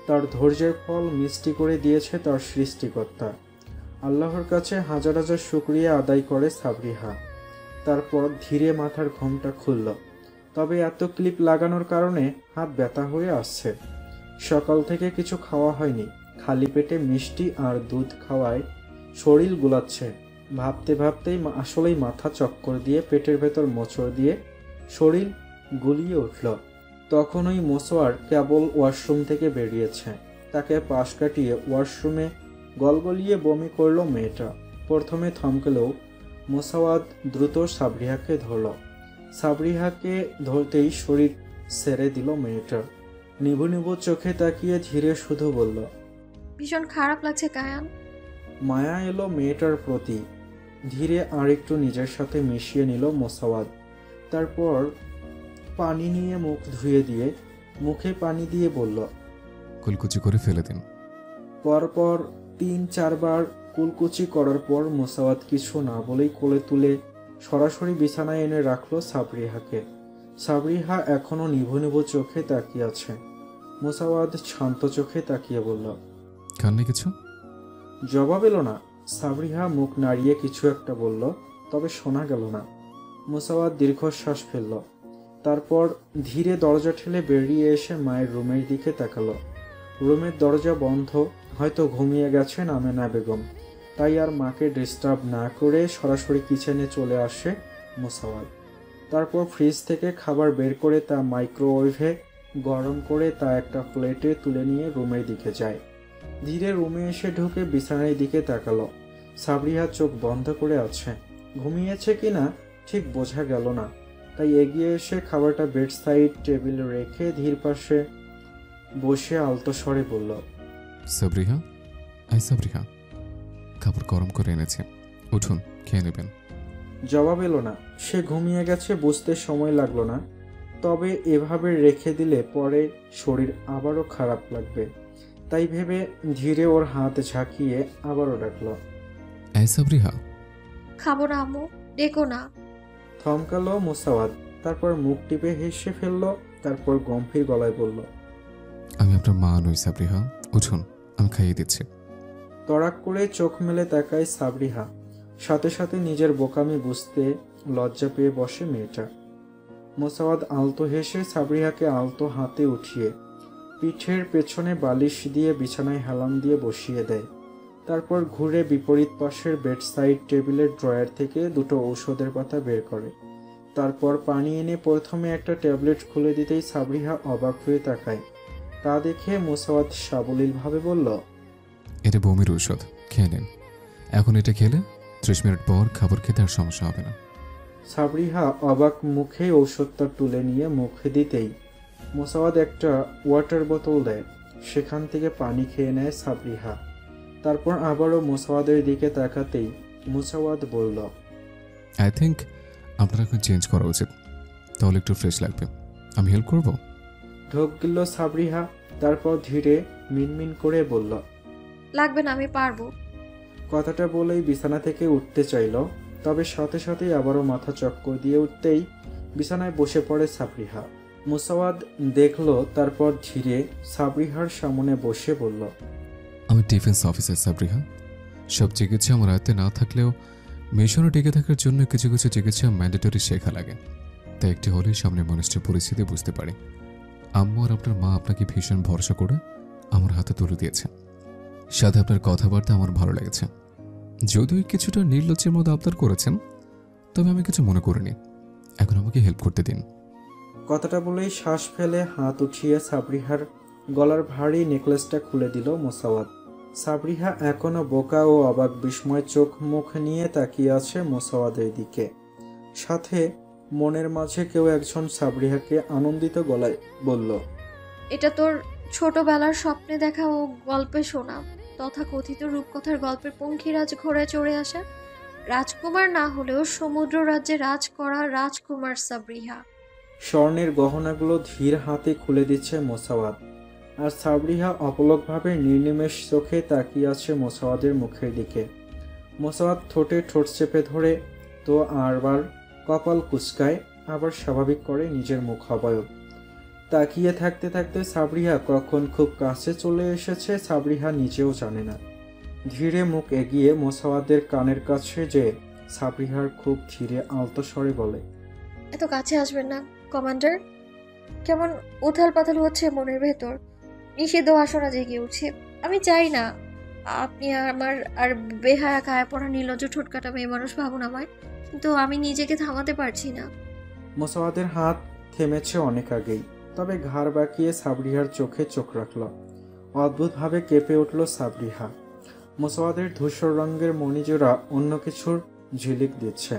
তার ধৈর্যের ফল মিষ্টি করে দিয়েছে তার সৃষ্টিকর্তা। আল্লাহর কাছে হাজার হাজার শুকরিয়া আদায় করে সাবরিহা। তারপর ধীরে মাথার ঘোমটা খুলল। তবে এত ক্লিপ লাগানোর কারণে হাত ব্যথা হয়ে আসছে। সকাল থেকে কিছু খাওয়া হয়নি, খালি পেটে মিষ্টি আর দুধ খাওয়ায় শরীর গুলাচ্ছে। ভাবতে ভাবতেই আসলেই মাথা চক্কর দিয়ে পেটের ভেতর মোচড় দিয়ে শরীর গুলিয়ে উঠল। তখন ওই মোসোয়ার কেবল ওয়াশরুম থেকে বেরিয়েছে। তাকে পাশ কাটিয়ে ওয়াশরুমে গলগলিয়ে বমি করলো মেয়েটা। প্রথমে থমকেলেও মোসাওয়াদ দ্রুত সাবরিহাকে ধরল। সাবরিহাকে ধরতেই শরীর ছেড়ে দিল মেয়েটার। নিভু নিভু চোখে তাকিয়ে ধীরে শুধু বলল, ভীষণ খারাপ লাগছে কায়ান। মায়া এলো মেয়েটার প্রতি। ধীরে আর একটু নিজের সাথে মিশিয়ে নিল মোসাওয়াদ। তারপর পানি নিয়ে মুখ ধুয়ে দিয়ে মুখে পানি দিয়ে বলল, কুলকুচি করে ফেলে দিন। পরপর ৩-৪ বার কুলকুচি করার পর মোসাওয়াদ কিছু না বলেই কোলে তুলে সরাসরি বিছানায় এনে রাখলো সাবরিহাকে। সাবরিহা এখনো নিভু নিভু চোখে তাকিয়ে আছে। মোসাওয়াদ শান্ত চোখে তাকিয়ে বলল, কান্নে কিছু? জবাব এলো না। সাবরিহা মুখ নাড়িয়ে কিছু একটা বলল, তবে শোনা গেল না। মোসাওয়াদ দীর্ঘশ্বাস ফেলল। তারপর ধীরে দরজা ঠেলে বেরিয়ে এসে মায়ের রুমের দিকে তাকালো। রুমের দরজা বন্ধ, হয়তো ঘুমিয়ে গেছেন আমেনা বেগম। তাই আর মাকে ডিস্টার্ব না করে সরাসরি কিচেনে চলে আসে মোসাওয়াদ। তারপর ফ্রিজ থেকে খাবার বের করে তা মাইক্রোওয়েভে গরম করে তা একটা প্লেটে তুলে নিয়ে রুমের দিকে যায়। ধীরে রুমে এসে ঢুকে বিছানার দিকে তাকালো। সাবরিহা চোখ বন্ধ করে আছে। ঘুমিয়েছে কিনা ঠিক বোঝা গেল না। তাই এগিয়ে এসে খাবারটা বেড সাইড টেবিলে রেখে ধীর পাশে বসে আলতো স্বরে বলল, সাবরিহা, সাবরিহা, খাবার গরম করে এনেছে, উঠুন খেয়ে নেবেন। জবাব এলো না। সে ঘুমিয়ে গেছে বুঝতে সময় লাগলো না। তবে এভাবে রেখে দিলে পরে শরীর আবারও খারাপ লাগবে। তাই ভেবে ধীরে ওর হাত ঝাঁকিয়ে আবারও ডাকলো, সাবরিহা। খাবো না আম্মু, ডেকো না। থমকালো মোসাওয়াদ। তারপর মুখ টিপে হেসে ফেললো। তারপর গম্ভীর গলায় বলল, আমি আপনার মা নই সাবরিহা, উঠুন আমি খাইয়ে দিচ্ছি। তড়াক করে চোখ মেলে তাকায় সাবরিহা। সাথে সাথে নিজের বোকামি বুঝতে লজ্জা পেয়ে বসে মেয়েটা। মোসাওয়াদ আলতো হেসে সাবরিহাকে আলতো হাতে উঠিয়ে পিঠের পেছনে বালিশ দিয়ে বিছানায় হেলান দিয়ে বসিয়ে দেয়। তারপর ঘুরে বিপরীত পাশের বেড সাইড টেবিলের ড্রয়ার থেকে দুটো ঔষধের পাতা বের করে। তারপর পানি এনে প্রথমে একটা ট্যাবলেট খুলে দিতেই সাবরিহা অবাক হয়ে তাকায়। তা দেখে মোসাওয়াদ সাবলীলভাবে বলল, এটা বমির ঔষধ, খেয়ে নিন। এখন এটা খেলে 30 মিনিট পর খাবার খেতে আর সমস্যা হবে না। সাবরিহা অবাক মুখে ঔষধটা তুলে নিয়ে মুখে দিতেই মোসাওয়াদ একটা ওয়াটার বোতল দেয়। সেখান থেকে পানি খেয়ে নেয় সাবরিহা। তারপর আবারও মোসাওয়াদের দিকে তাকাতেই মোসাওয়াদ বলল, আই থিঙ্ক আপনার এখন চেঞ্জ করা উচিত, তাহলে একটু ফ্রেশ লাগবে। আমি হেল্প করব? ঢোক গিল সাবরিহা। তারপর ধীরে মিনমিন করে বলল, লাগবে না, আমি পারবো। কথাটা বলেই বিছানা থেকে উঠতে চাইল। তবে সাথে সাথেই আবারও মাথা চক্কর দিয়ে উঠতেই বিছানায় বসে পড়ে সাবরিহা। মোসাওয়াদ দেখল। তারপর ধীরে সাবরিহার সামনে বসে বলল, আমি ডিফেন্স অফিসার সাবরিহা। সব চিকিৎসা আমার আয়ত্তে না থাকলেও মিশনে টিকে থাকার জন্য কিছু কিছু চিকিৎসা ম্যান্ডেটরি শেখা লাগে। তাই একটি হলেই সামনে মানুষটির পরিস্থিতি বুঝতে পারে। আম্মু আর আপনার মা আপনাকে ভীষণ ভরসা করে আমার হাতে তুলে দিয়েছে। সাথে আপনার কথাবার্তা আমার ভালো লেগেছে। যদিও কিছুটা নির্লজ্জের মধ্যে আবদার করেছেন, তবে আমি কিছু মনে করিনি। এখন আমাকে হেল্প করতে দিন। কথাটা বলেই শ্বাস ফেলে হাত উঠিয়ে সাবরিহার গলার ভারী নেকলেসটা খুলে দিল মোসাওয়াদ। সাবরিহা এখনো বোকা ও অবাক বিস্ময় চোখ মুখ নিয়ে তাকিয়ে আছে মোসাওয়াদের দিকে। সাথে মনের মাঝে কেউ একজন সাবরিহাকে আনন্দিত গলায় বলল, এটা তোর ছোটবেলার স্বপ্নে দেখা ও গল্পে শোনা তথাকথিত রূপকথার গল্পের পঙ্খিরাজ ঘোড়ায় চড়ে আসা রাজকুমার না হলেও সমুদ্র রাজ্যে রাজ করা রাজকুমার সাবরিহা। স্বর্ণের গহনাগুলো ধীর হাতে খুলে দিচ্ছে মোসাওয়াদ। আর সাবরিহা অপলকভাবে নির্নিমেষ চোখে তাকিয়ে আছে মোসাওয়াদের মুখের দিকে। মোসাওয়াদ ঠোঁটে ঠোঁট চেপে ধরে তো আরবার কপাল কুঁচকায়, আবার স্বাভাবিক করে নিজের মুখ অবয়ব। তাকিয়ে থাকতে থাকতে সাবরিহা কখন খুব কাছে চলে এসেছে সাবরিহা নিজেও জানে না। ধীরে মুখ এগিয়ে মোসাওয়াদের কানের কাছে যে সাবরিহার খুব ধীরে আলতো স্বরে বলে, এত কাছে আসবেন না কমান্ডার। কেমন উথাল পাথাল হচ্ছে মনের ভেতর, নিষিদ্ধ বাসনা জেগে উঠছে। আমি চাই না আপনি আমার আর বেহায়া কায়া পড়া নির্লজ্জ ঠোঁটকাটা মেয়ে মানুষ ভাবুন আমায়, কিন্তু আমি নিজেকে থামাতে পারছি না। মোসাওয়াদের হাত থেমেছে অনেক আগেই, তবে ঘাড় বাঁকিয়ে সাবরিহার চোখে চোখ রাখল। অদ্ভুতভাবে কেঁপে উঠল সাবরিহা। মোসাওয়াদের ধূসর রঙের মণিজোড়া অন্য কিছুর ঝিলিক দিচ্ছে।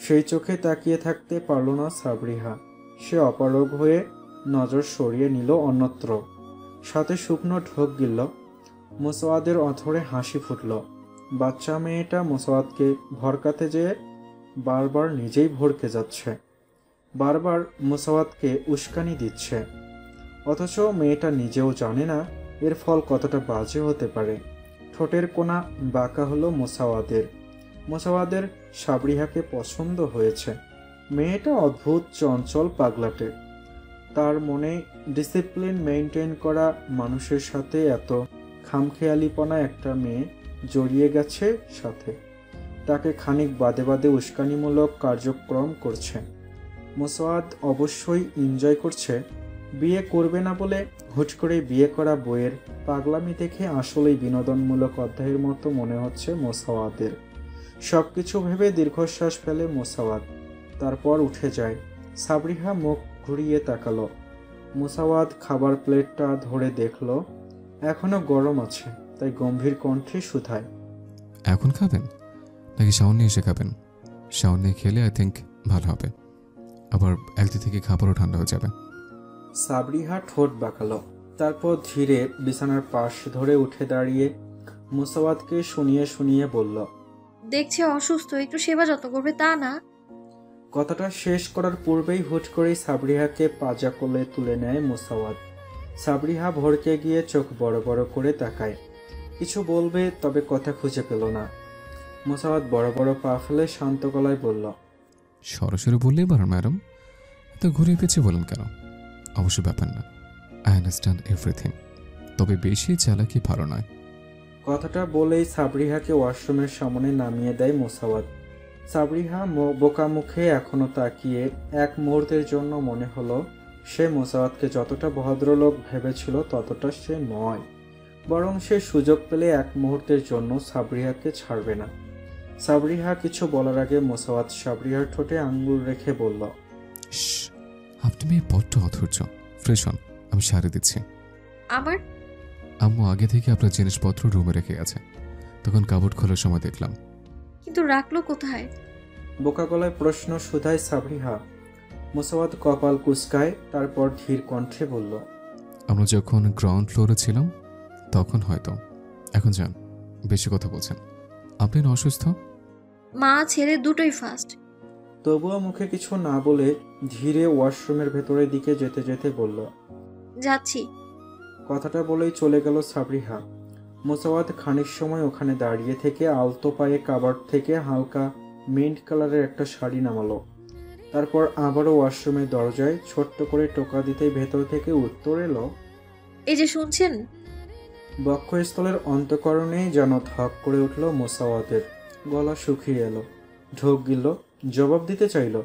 সেই চোখে তাকিয়ে থাকতে পারল না সাবরিহা। সে অপারগ হয়ে নজর সরিয়ে নিল অন্যত্র, সাথে শুকনো ঢোক গিলল। মোসাওয়াদের অথরে হাসি ফুটল। বাচ্চা মেয়েটা মোসাওয়াদকে ভরকাতে যেয়ে বারবার নিজেই ভরকে যাচ্ছে, বারবার মোসাওয়াদকে উস্কানি দিচ্ছে, অথচ মেয়েটা নিজেও জানে না এর ফল কতটা বাজে হতে পারে। ঠোঁটের কোণা বাঁকা হলো মোসাওয়াদের। মোসাওয়াদের সাবরিহাকে পছন্দ হয়েছে। মেয়েটা অদ্ভুত চঞ্চল পাগলাটে। তার মনে ডিসিপ্লিন মেনটেন করা মানুষের সাথে এত খামখেয়ালিপনা একটা মেয়ে জড়িয়ে গেছে সাথে। তাকে খানিক বাদে বাদে উস্কানিমূলক কার্যক্রম করছে। মোসাওয়াদ অবশ্যই এনজয় করছে। বিয়ে করবে না বলে হুট করে বিয়ে করা বইয়ের পাগলামি দেখে আসলেই বিনোদনমূলক অধ্যায়ের মতো মনে হচ্ছে মোসাওয়াদের। সব কিছু ভেবে দীর্ঘশ্বাস ফেলে মোসাওয়াদ, তারপর উঠে যায়। সাবরিহা মুখ ঘুরিয়ে তাকালো। মোসাওয়াদ খাবার প্লেটটা ধরে দেখল এখনো গরম আছে, তাই গম্ভীর কণ্ঠে শুধায়, এখন খাবেন নাকি শাওন নিয়ে এসে খাবেন? শাওন নিয়ে খেলে আই থিঙ্ক ভালো হবে, আবার একদিক থেকে খাবারও ঠান্ডা হয়ে যাবে। সাবরিহা ঠোঁট বাঁকালো, তারপর ধীরে বিছানার পাশ ধরে উঠে দাঁড়িয়ে মোসাওয়াদকে শুনিয়ে শুনিয়ে বলল, দেখছে অসুস্থ, একটু সেবা যত্ন করবে তা না। কথাটা শেষ করার পূর্বেই হুট করেই সাবরিহাকে পাজা কোলে তুলে নেয় মোসাওয়াদ। সাবরিহা ভরকে গিয়ে চোখ বড় বড় করে তাকায়। কিছু বলবে, তবে কথা খুঁজে পেল না। মোসাওয়াদ বড় বড় পা ফেলে শান্ত গলায় বলল, সরাসরি বললেই পারেন ম্যাডাম, তো ঘুরিয়ে পেঁচিয়ে বলেন কেন? অবশ্য ব্যাপার না, আই আন্ডারস্ট্যান্ড এভরিথিং, তবে বেশি চালাকি ভালো নয়। কথাটা বলেই সাবরিহাকে ওয়াশরুমের সামনে নামিয়ে দেয় মোসাওয়াদ। সাবরিহা বোকা মুখে এখনো তাকিয়ে এক মুহূর্তের জন্য মনে হলো সে মোসাওয়াদকে যতটা ভদ্রলোক ভেবেছিল ততটা সে নয়, বরং সে সুযোগ পেলে এক মুহূর্তের জন্য সাবরিহাকে ছাড়বে না। সাবরিহা কিছু বলার আগে মোসাওয়াদ সাবরিহার ঠোঁটে আঙ্গুল রেখে বলল, আপনি মেয়ে বড্ড অধৈর্য। ফ্রেশ হন, আমি সারে দিচ্ছি। আমার আম্মু আগে থেকে আপনার জিনিসপত্র রুমে রেখে গেছে, তখন কাপড় খোলার সময় দেখলাম। কিন্তু রাখলো কোথায়? বোকা গলায় প্রশ্ন শুধায় সাবরিহা। মোসাওয়াদ কপাল কুঁচকায়, তারপর ধীর কণ্ঠে বলল, আমরা যখন গ্রাউন্ড ফ্লোরে ছিলাম তখন হয়তো। এখন যান, বেশি কথা বলছেন। আপনি না অসুস্থ? মা ছেলে দুটোই ফাস্ট। তবুও মুখে কিছু না বলে ধীরে ওয়াশরুমের ভেতরের দিকে যেতে যেতে বলল, যাচ্ছি। কথাটা বলেই চলে গেল সাবরিহা। মোসাওয়াদ খানিক সময় ওখানে দাঁড়িয়ে থেকে আলতো পায়ে কাবার্ড থেকে হালকা মিন্ট কালারের একটা শাড়ি নামালো। তারপর আবারও ওয়াশরুমের দরজায় ছোট্ট করে টোকা দিতেই ভেতর থেকে উত্তর এলো, এই যে শুনছেন? বক্ষস্থলের অন্তঃকরণেই যেন ধক করে উঠল মোসাওয়াদের। গলা শুকিয়ে এলো, ঢোক গিলল, জবাব দিতে চাইল,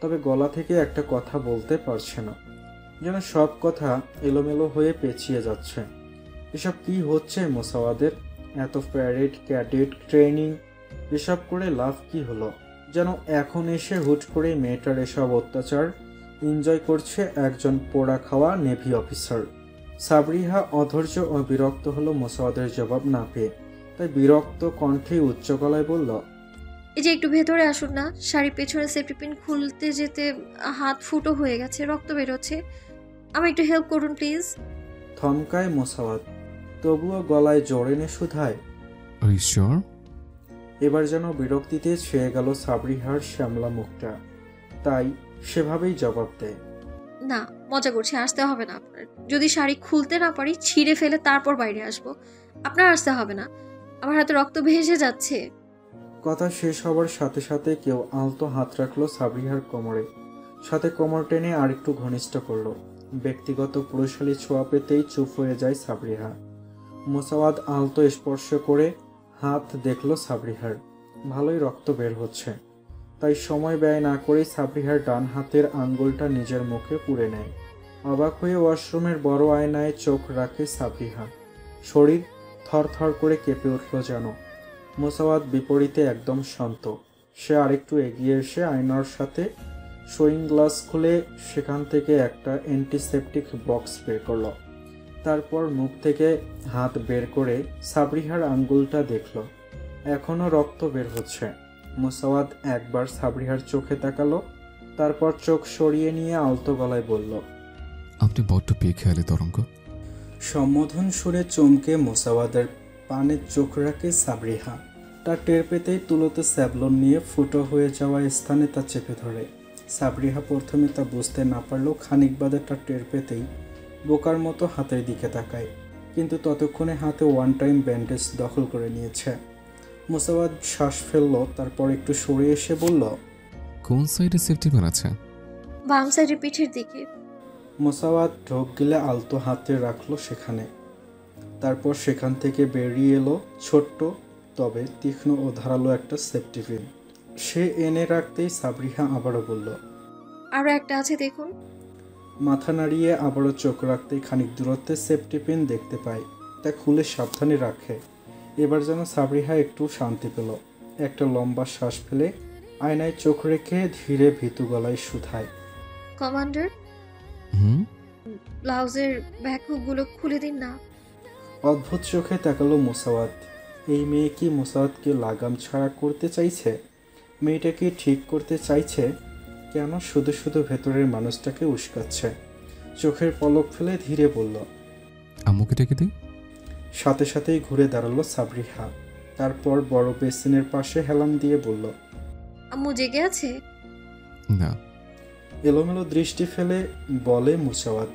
তবে গলা থেকে একটা কথা বলতে পারছে না। যেন সব কথা এলোমেলো হয়ে পেঁচিয়ে যাচ্ছে। এসব কি হচ্ছে মোসাওয়াদের? এত প্যারেড, ক্যাডেট, ট্রেনিং, এসব করে লাভ কি হলো? যেন এখন এসে হুট করে মেয়েটার এসব অত্যাচার এনজয় করছে একজন পোড়া খাওয়া নেভি অফিসার। সাবরিহা অধৈর্য ও বিরক্ত হলো মোসাওয়াদের জবাব না পেয়ে, তাই বিরক্ত কণ্ঠে উচ্চ গলায় বলল, এই যে একটু ভেতরে আসুন না। শাড়ি পেছনে সেফটি পিন খুলতে যেতে হাত ফুটো হয়ে গেছে, রক্ত বেরোচ্ছে। আমি একটু হেল্প করুন প্লিজ। থমকায় মোসাওয়াদ, তবুও গলায় জোর এনে শুধায়, আর ইউ শিওর? এবার যেন বিরক্তিতে ছেয়ে গেল সাবরিহার শ্যামলা মুখটা, তাই সেভাবেই জবাব দেয়, না, মজা করছি, আসতে হবে না আপনার। যদি শাড়ি খুলতে না পারি ছিঁড়ে ফেলে তারপর বাইরে আসবো। আপনার আসতে হবে না, আমার হাতে রক্ত ভেসে যাচ্ছে। কথা শেষ হবার সাথে সাথে কেউ আলতো হাত রাখলো সাবরিহার কোমরে, সাথে কোমর টেনে আরেকটু ঘনিষ্ঠ করলো। ব্যক্তিগত পুরুষালী ছোঁয়া পেতেই চুপ হয়ে যায় সাবরিহা। মোসাওয়াদ আলতো স্পর্শ করে হাত দেখলো সাবরিহার। ভালোই রক্ত বের হচ্ছে। তাই সময় ব্যয় না করেই সাবরিহার ডান হাতের আঙ্গুলটা নিজের মুখে পুরে নেয়। অবাক হয়ে ওয়াশরুমের বড় আয়নায় চোখ রাখে সাবরিহা। শরীর থরথর করে কেঁপে উঠল যেন। মোসাওয়াত বিপরীতে একদম শান্ত। সে আরেকটু এগিয়ে এসে আয়নার সাথে শোয়িং গ্লাস খুলে সেখান থেকে একটা অ্যান্টিসেপটিক বক্স বের করল। তারপর মুখ থেকে হাত বের করে সাবরিহার আঙ্গুলটা দেখল। এখনও রক্ত বের হচ্ছে। মোসাওয়াত একবার সাবরিহার চোখে তাকালো, তারপর চোখ সরিয়ে নিয়ে আলতো গলায় বলল, আপনি বড্ড বেখেয়ালি তরঙ্গ। সম্বোধন সুরে চমকে মোসাওয়াদের পানে চোখ রাখে সাবরিহা। তার টের পেতেই তুলোতে স্যাবলন নিয়ে ফুটো হয়ে যাওয়া স্থানে তা চেপে ধরে। সাবরিহা প্রথমে তা বুঝতে না পারলেও খানিক বাদে তার টের পেতেই বোকার মতো হাতের দিকে তাকায়, কিন্তু ততক্ষণে হাতে ওয়ান টাইম ব্যান্ডেজ দখল করে নিয়েছে। মোসাওয়াদ শ্বাস ফেলল, তারপর একটু সরে এসে বলল, কোন সাইডে সেফটি পিন আছে? বাম সাইডের পিঠের দিকে। মোসাওয়াদ ঢোক গিলে আলতো হাতে রাখলো সেখানে। তারপর সেখান থেকে বেরিয়ে এলো ছোট্ট তবে তীক্ষ্ণ ও ধারালো একটা সেফটি পিন। সে এনে রাখতেই সাবরিহা আবারও বলল, আরও একটা আছে দেখুন। মাথা নাড়িয়ে আবারও চোখ রাখতেই খানিক দূরত্বে সেফটি পিন দেখতে পায়। তা খুলে সাবধানে রাখে। এবার যেন সাবরিহা একটু শান্তি পেল। একটা লম্বা শ্বাস ফেলে আয়নায় চোখ রেখে ধীরে ভীতু গলায় শুধায়, কমান্ডার, ব্লাউজের ব্যাক হুকগুলো খুলে দিন না। অদ্ভুত চোখে তাকালো মোসাওয়াত। এই মেয়ে কি মোসাওয়াতকে লাগাম ছাড়া করতে চাইছে? মেয়েটাকে ঠিক করতে চাইছে? কেন শুধু শুধু ভেতরের মানুষটাকে উস্কাচ্ছে? চোখের পলক ফেলে ধীরে বলল, আম্মুকে ডেকে দিই। সাথে সাথেই ঘুরে দাঁড়ালো সাবরিহা। তারপর বড় বেসিনের পাশে হেলান দিয়ে বলল, আম্মু জেগে আছে? না। এলোমেলো দৃষ্টি ফেলে বলে মোসাওয়াত।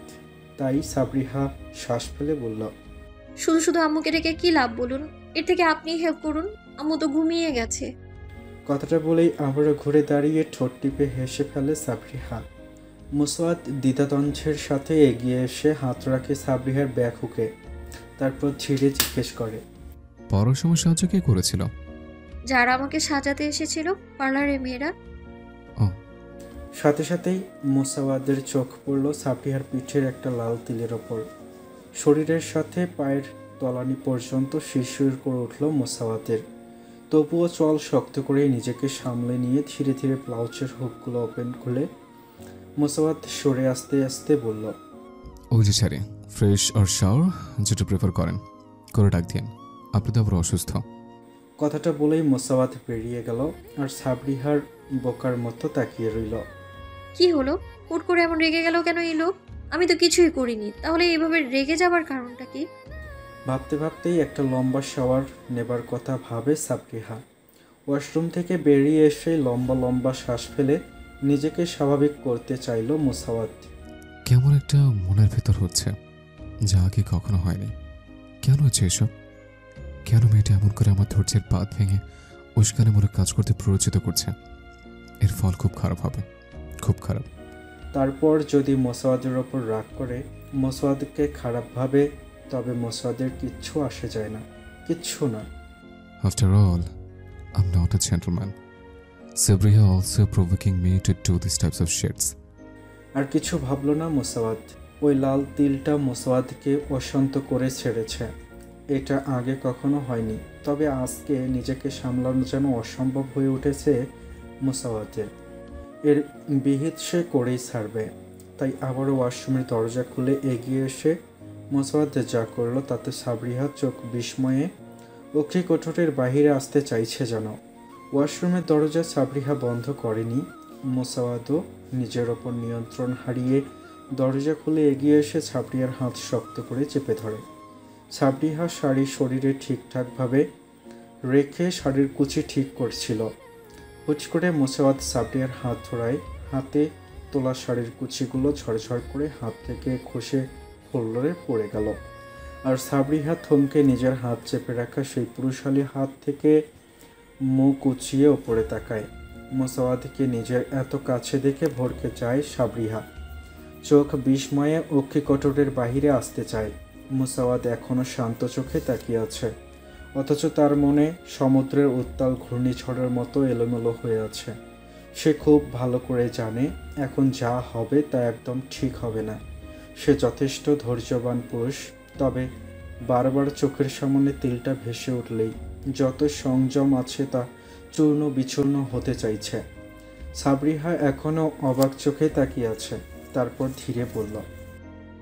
তাই সাবরিহা শ্বাস ফেলে বলল, শুধু শুধু আম্মুকে ডেকে কি লাভ বলুন? এর থেকে আপনি হেল্প করুন, আম্মু তো ঘুমিয়ে গেছে। কথাটা বলেই আবারও ঘুরে দাঁড়িয়ে ঠোঁট টিপে হেসে ফেলে সাবরিহা। মোসাওয়াত দ্বিধাদ্বন্দ্বের সাথে এগিয়ে এসে হাত রাখে সাবরিহার ব্যাক হুকে। তারপর ধীরে জিজ্ঞেস করে, পড়ার সময় সাহায্য কে করেছিল? যারা আমাকে সাজাতে এসেছিল, পার্লারের মেয়েরা। ও। সাথে সাথেই মোসাওয়াদের চোখ পড়ল সাবরিহার পিঠের একটা লাল তিলের ওপর। শরীরের সাথে পায়ের তলানি পর্যন্ত শিরশির করে উঠল মোসাওয়াদের। তবুও চল শক্ত করে নিজেকে সামলে নিয়ে ধীরে ধীরে ব্লাউজের হুকগুলো ওপেন খুলে মোসাওয়াত সরে আসতে আসতে বলল, ওই যে ছাড়ি ফ্রেশ আর শাওয়ার যেটা প্রেফার করেন করে ডাক দিন, আপনি তো আবার অসুস্থ। কথাটা বলেই মোসাওয়াত বেরিয়ে গেল আর সাবরিহার বোকার মতো তাকিয়ে রইল। কি হলো? হুট করে এমন রেগে গেল কেন এই লোক? আমি তো কিছুই করিনি, তাহলে এইভাবে রেগে যাবার কারণটা কি? ভাবতে ভাবতেই একটা লম্বা শাওয়ার নেবার কথা ভাবে সাবরিহা। ওয়াশরুম থেকে বেরিয়ে এসে লম্বা লম্বা শ্বাস ফেলে নিজেকে স্বাভাবিক করতে চাইল মোসাওয়াত। কেমন একটা মনের ভেতর হচ্ছে, যা আগে কখনো হয়নি। কেন হচ্ছে এসব? কেন মেয়েটা এমন করে আমার ধৈর্যের বাঁধ ভেঙে উস্কানিমূলক কাজ করতে প্ররোচিত করছে? এর ফল খুব খারাপ হবে, খুব খারাপ। তারপর যদি মোসাওয়াদের ওপর রাগ করে, মোসাওয়াদকে খারাপ ভাবে, তবে মোসাওয়াদের কিচ্ছু আসে যায় না, কিচ্ছু না। After all, I'm not a gentleman. Sabriha also provoking me to do these types of shits. আর কিছু ভাবল না মোসাওয়াদ। ওই লাল তিলটা মোসাওয়াদকে অশান্ত করে ছেড়েছে। এটা আগে কখনো হয়নি, তবে আজকে নিজেকে সামলানো যেন অসম্ভব হয়ে উঠেছে মোসাওয়াদের। এর বিহিত সে করেই ছাড়বে। তাই আবারও ওয়াশরুমের দরজা খুলে এগিয়ে এসে মোসাওয়াদ যা করলো তাতে সাবরিহা চোখ বিস্ময়ে অক্ষি কোঠরের বাহিরে আসতে চাইছে যেন। ওয়াশরুমের দরজা সাবরিহা বন্ধ করেনি। মোসাওয়াদও নিজের ওপর নিয়ন্ত্রণ হারিয়ে দরজা খুলে এগিয়ে এসে সাবরিহার হাত শক্ত করে চেপে ধরে। সাবরিহা শাড়ি শরীরে ঠিকঠাকভাবে রেখে শাড়ির কুচি ঠিক করছিল। হুচ করে মোসাওয়াদ সাবরিহার হাত ধরায় হাতে তোলা শাড়ির কুচিগুলো ঝরঝর করে হাত থেকে খসে ফ্লোরে পড়ে গেল। আর সাবরিহা থমকে নিজের হাত চেপে রাখা সেই পুরুষালী হাত থেকে মুখ উঁচিয়ে ওপরে তাকায়। মোসাওয়াদকে নিজের এত কাছে দেখে ভরকে যায় সাবরিহা। চোখ বিস্ময়ে অক্ষিকটরের বাহিরে আসতে চায়। মোসাওয়াদ এখনো শান্ত চোখে তাকিয়ে আছে। অথচ তার মনে সমুদ্রের উত্তাল ঘূর্ণিঝড়ের মতো এলোমেলো হয়ে আছে। সে খুব ভালো করে জানে এখন যা হবে তা একদম ঠিক হবে না। সে যথেষ্ট ধৈর্যবান পুরুষ, তবে বারবার চোখের সামনে তিলটা ভেসে উঠলেই যত সংযম আছে তা চূর্ণ বিচূর্ণ হতে চাইছে। সাবরিহা এখনও অবাক চোখে তাকিয়ে আছে, তারপর ধীরে বলল,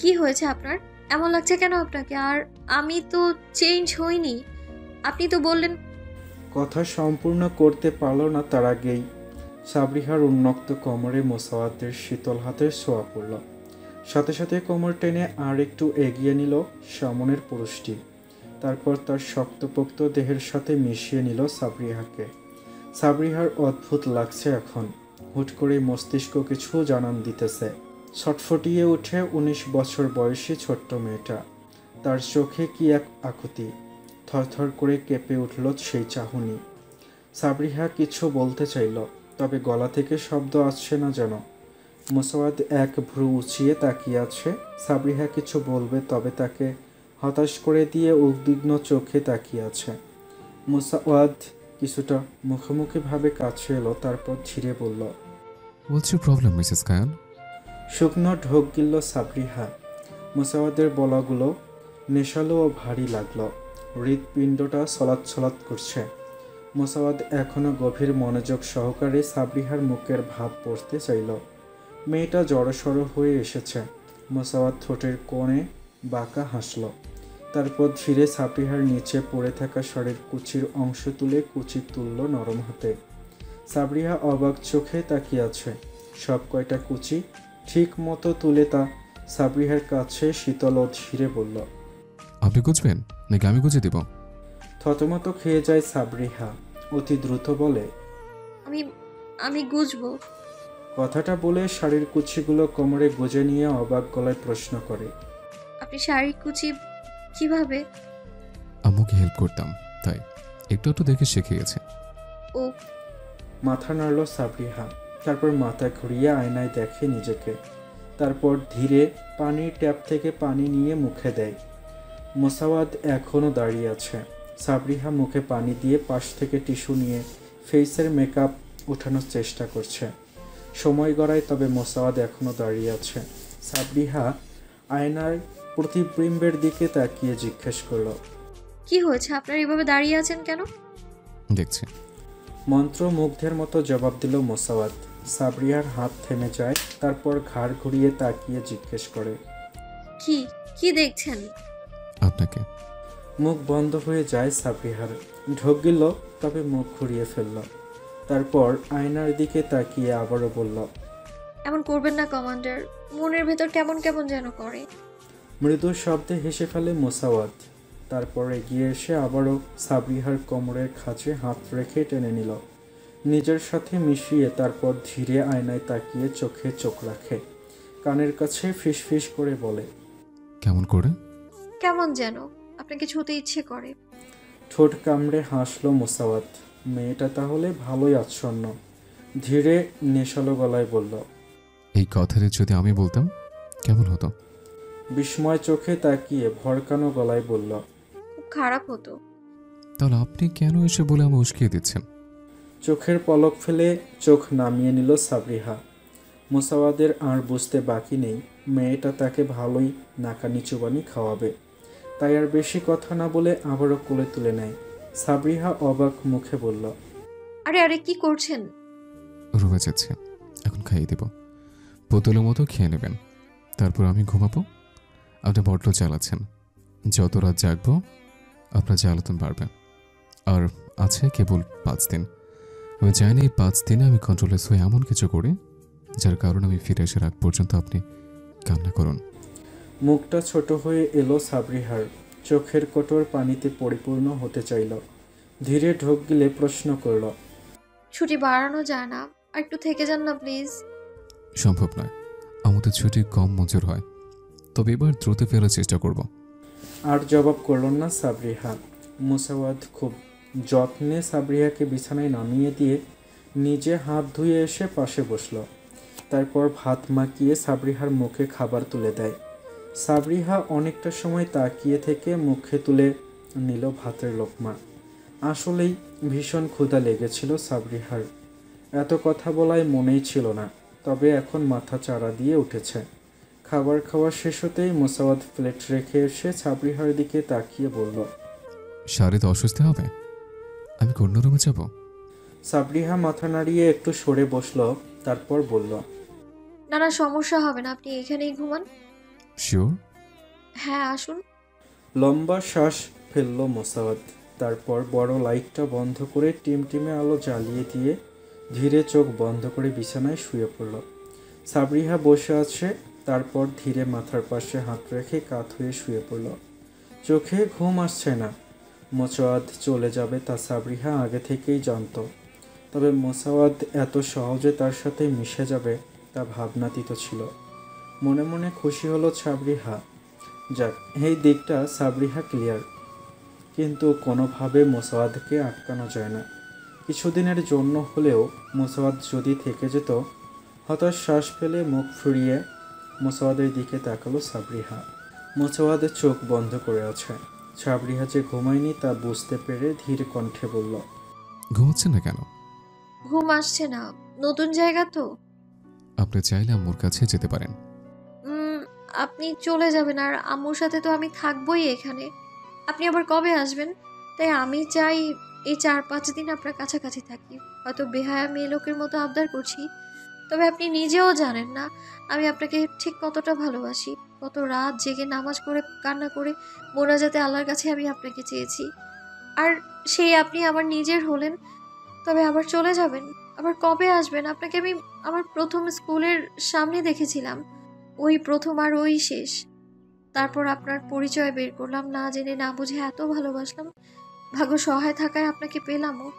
কি হয়েছে আপনার? এমন লাগছে কেন আপনাকে? আর আমি তো চেঞ্জ হইনি, আপনি তো বললেন। কথা সম্পূর্ণ করতে পারল না তার আগেই সাবরিহার উন্মুক্ত কোমরে মোসাওয়াদের শীতল হাতের ছোঁয়া পড়ল। সাথে সাথে কোমর টেনে আর একটু এগিয়ে নিল সামনের পুরুষটি। তারপর তার শক্তপোক্ত দেহের সাথে মিশিয়ে নিল সাবরিহাকে। সাবরিহার অদ্ভুত লাগছে এখন। হুট করে মস্তিষ্ক কিছু জানান দিতেছে। ছটফটিয়ে উঠে 19 বছর বয়সী ছোট্ট মেয়েটা। তার চোখে কি এক আকুতি। থরথর করে কেঁপে উঠল সেই চাহনি। সাবরিহা কিছু বলতে চাইল, তবে গলা থেকে শব্দ আসছে না যেন। মোসাওয়াদ এক ভ্রু উঁচিয়ে তাকিয়ে আছে। সাবরিহা কিছু বলবে, তবে তাকে হতাশ করে দিয়ে উদ্বিগ্ন চোখে তাকিয়ে আছে। মোসাওয়াদ কিছুটা মুখোমুখিভাবে কাছে এলো, তারপর ধীরে বলল, what's your problem Mrs Kayan? শুকনো ঢোক গিলল সাবরিহা। মোসাওয়াদের বলাগুলো নেশালো ও ভারী লাগলো। হৃৎপিণ্ডটা ছলাৎ করছে। মোসাওয়াদ এখনো গভীর মনোযোগ সহকারে সাবরিহার মুখের ভাব পড়তে চাইল। মেয়েটা জড়সড় হয়ে এসেছে। মোসাওয়াদ ঠোঁটের কোণে বাঁকা হাসল। তারপর ধীরে সাবরিহার নিচে পড়ে থাকা শাড়ির কুচির অংশ তুলে কুচি তুলল নরম হাতে। সাবরিহা অবাক চোখে তাকিয়ে আছে। সব কয়টা কুচি ঠিক মতো তুলে তা সাবরিহার কাছে শীতল ও ধীরে বলল, আপনি গুছবেন নাকি আমি গুছিয়ে দেব? থতমত খেয়ে যায় সাবরিহা। অতি দ্রুত বলে, আমি আমি গুজবো। কথাটা বলে শাড়ির কুচিগুলো কোমরে গুজে নিয়ে অবাক গলায় প্রশ্ন করে, আপনি শাড়ি কুচি কিভাবে? আম্মুকে হেল্প করতাম, তাই একটু একটু দেখে শিখে গেছে। ও, মাথা নাড়ল সাবরিহা। তারপর মাথা ঘুরিয়ে আয়নায় দেখে নিজেকে। তারপর ধীরে পানির ট্যাপ থেকে পানি নিয়ে মুখে দেয়। মোসাওয়াদ এখনও দাঁড়িয়ে আছে। সাবরিহা মুখে পানি দিয়ে পাশ থেকে টিস্যু নিয়ে ফেসের মেকআপ উঠানোর চেষ্টা করছে। সময় গড়ায়, তবে মোসাওয়াদ এখনও দাঁড়িয়ে আছে। সাবরিহা আয়নার প্রতিবিম্বের দিকে তাকিয়ে জিজ্ঞেস করল, কি হয়েছে আপনার? এভাবে দাঁড়িয়ে আছেন কেন? দেখছি। মন্ত্রমুগ্ধের মতো জবাব দিল মোসাওয়াদ। সাবরিহার হাত থেমে যায়। তারপর ঘাড় ঘুরিয়ে তাকিয়ে জিজ্ঞেস করে, কি কি দেখছেন? আপনাকে। মুখ বন্ধ হয়ে যায় সাবরিহার। ঢোক গেল, তবে মুখ ঘুরিয়ে ফেলল। তারপর আয়নার দিকে তাকিয়ে আবারও বলল, এমন করবেন না কমান্ডার, মনের ভেতর কেমন কেমন যেন করে। মৃদু শব্দে হেসে ফেলে মোসাওয়াদ। তারপর এগিয়ে এসে আবারও সাবরিহার কোমরের খাঁচে হাত রেখে টেনে নিল নিজের সাথে মিশিয়ে। তারপর ধীরে আয়নায় তাকিয়ে চোখে চোখ রাখে। কানের কাছে ফিসফিস করে বলে, কেমন করে? কেমন যেন আপনাকে ছুতে ইচ্ছে করে। ঠোঁট কামড়ে হাসল মোসাওয়াদ। মেয়েটা তাহলে ভালোই আচ্ছন্ন। ধীরে নেশালো গলায় বলল, এই কথাটা যদি আমি বলতাম কেমন হতো? বিস্ময় চোখে তাকিয়ে ভরকানো গলায় বলল, খুব খারাপ হতো। তাহলে আপনি কেন এসে বলে আমি উস্কিয়ে দিচ্ছেন? চোখের পলক ফেলে চোখ নামিয়ে নিল সাবরিহা। মোসাওয়াদের আর বুঝতে বাকি নেই মেয়েটা তাকে ভালোই নাকানি চুবানি খাওয়াবে। তাই আর বেশি কথা না বলে আবারও কোলে তুলে নেয়। সাবরিহা অবাক মুখে বলল, আরে আরে কি করছেন? রুমে যাচ্ছে, এখন খাইয়ে দেব। বোতলের মতো খেয়ে নেবেন, তারপর আমি ঘুমাবো। আপনি বটল চালাচ্ছেন, যত রাত জাগবো আপনার জ্বালাতন বাড়বে। আর আছে কেবল 5 দিন। আমি জানি এই 5 দিনে আমি কন্ট্রোলেস হয়ে এমন কিছু করি যার কারণে আমি ফিরে আসার আগ পর্যন্ত আপনি কান্না করুন। মুখটা ছোট হয়ে এলো সাবরিহার। চোখের কোটর পানিতে পরিপূর্ণ হতে চাইল। ধীরে ঢোক গিলে প্রশ্ন করল, ছুটি বাড়ানো যায় না? আর একটু থেকে যান না প্লিজ। সম্ভব নয়, আমাদের ছুটি কম মঞ্জুর হয়, তবে এবার দ্রুত ফেরার চেষ্টা করব। আর জবাব করল না সাবরিহা। মুসাওয়াদ খুব যত্নে সাবরিহাকে বিছানায় নামিয়ে দিয়ে নিজে হাত ধুয়ে এসে পাশে বসল। তারপর ভাত মাখিয়ে সাবরিহার মুখে খাবার তুলে দেয়। সাবরিহা অনেকটা সময় তাকিয়ে থেকে মুখে তুলে নিল ভাতের লোকমা। আসলেই ভীষণ ক্ষুধা লেগেছিল সাবরিহার। এত কথা বলায় মনেই ছিল না, তবে এখন মাথা চাড়া দিয়ে উঠেছে। খাবার খাওয়া শেষ হতেই মোসাওয়াত প্লেট রেখে এসে সাবরিহার দিকে তাকিয়ে বলল, শারীরিক অসুস্থ হবে, আমি অন্য রুমে যাব। সাবরিহা মাথা নাড়িয়ে একটু সরে বসল, তারপর বলল, না না, সমস্যা হবে না, আপনি এখানেই ঘুমান। শিওর? হ্যাঁ, আসুন। লম্বা শ্বাস ফেলল মোসাওয়াত। তারপর বড় লাইটটা বন্ধ করে টিমটিমে আলো জ্বালিয়ে দিয়ে ধীরে চোখ বন্ধ করে বিছানায় শুয়ে পড়ল। সাবরিহা বসে আছে, তারপর ধীরে মাথার পাশে হাত রেখে কাত হয়ে শুয়ে পড়ল। চোখে ঘুম আসছে না। মোসাওয়াত চলে যাবে তা সাবরিহা আগে থেকেই জানত, তবে মোসাওয়াত এত সহজে তার সাথে মিশে যাবে তা ভাবনাতীত ছিল। মনে মনে খুশি হলো সাবরিহা। যাক, এই দিকটা সাবরিহা ক্লিয়ার। কিন্তু কোনোভাবে মোসাওয়াতকে আটকানো যায় না। কিছুদিনের জন্য হলেও মোসাওয়াত যদি থেকে যেত। হতাশ শ্বাস ফেলে মুখ ফিরিয়ে মোসাওয়াতের দিকে তাকালো সাবরিহা। মোসাওয়াতের চোখ বন্ধ করে আছে। সাবরিহা যে ঘুমায়নি তা বুঝতে পেরে ধীর কণ্ঠে বলল, ঘুমাচ্ছেন না কেন? ঘুম আসছে না, নতুন জায়গা তো। আপনি চাইলে আম্মুর কাছে যেতে পারেন। আপনি চলে যাবেন, আর আম্মুর সাথে তো আমি থাকবোই এখানে। আপনি আবার কবে আসবেন? তাই আমি চাই এই 4-5 দিন আপনার কাছাকাছি থাকি। হয়তো বেহায়া মেয়ে লোকের মতো আবদার করছি, তবে আপনি নিজেও জানেন না আমি আপনাকে ঠিক কতটা ভালোবাসি। কত রাত জেগে নামাজ পড়ে কান্না করে মোনাজাতে আল্লাহর কাছে আমি আপনাকে চেয়েছি, আর সেই আপনি আমার নিজের হলেন। তবে আবার চলে যাবেন? আবার কবে আসবেন? আপনাকে আমি আমার প্রথম স্কুলের সামনে দেখেছিলাম, ওই প্রথম আর ওই শেষ। তারপর আপনার পরিচয় বের করলাম, না জেনে না বুঝে এত ভালোবাসলাম। ভাগ্য সহায় থাকায় আপনাকে পেলামও,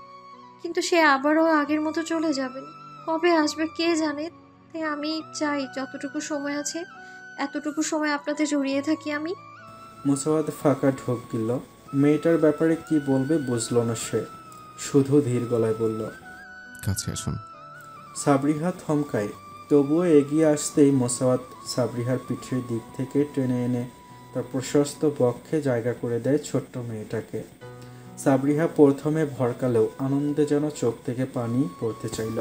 কিন্তু সে আবারও আগের মতো চলে যাবেন। কবে আসবে কে জানে। তাই আমি চাই যতটুকু সময় আছে এতটুকু সময় আপনাতে জড়িয়ে থাকি আমি। মোসাওয়াত ফাঁকা ঢোক গিল। মেয়েটার ব্যাপারে কি বলবে বুঝল না সে, শুধু ধীর গলায় বলল, কাছে আসুন। সাবরিহা থমকায়, তবুও এগিয়ে আসতেই মোসাওয়াত সাবরিহার পিঠের দিক থেকে টেনে এনে তার প্রশস্ত বক্ষে জায়গা করে দেয় ছোট্ট মেয়েটাকে। সাবরিহা প্রথমে ভরকালেও আনন্দে যেন চোখ থেকে পানি পড়তে চাইল।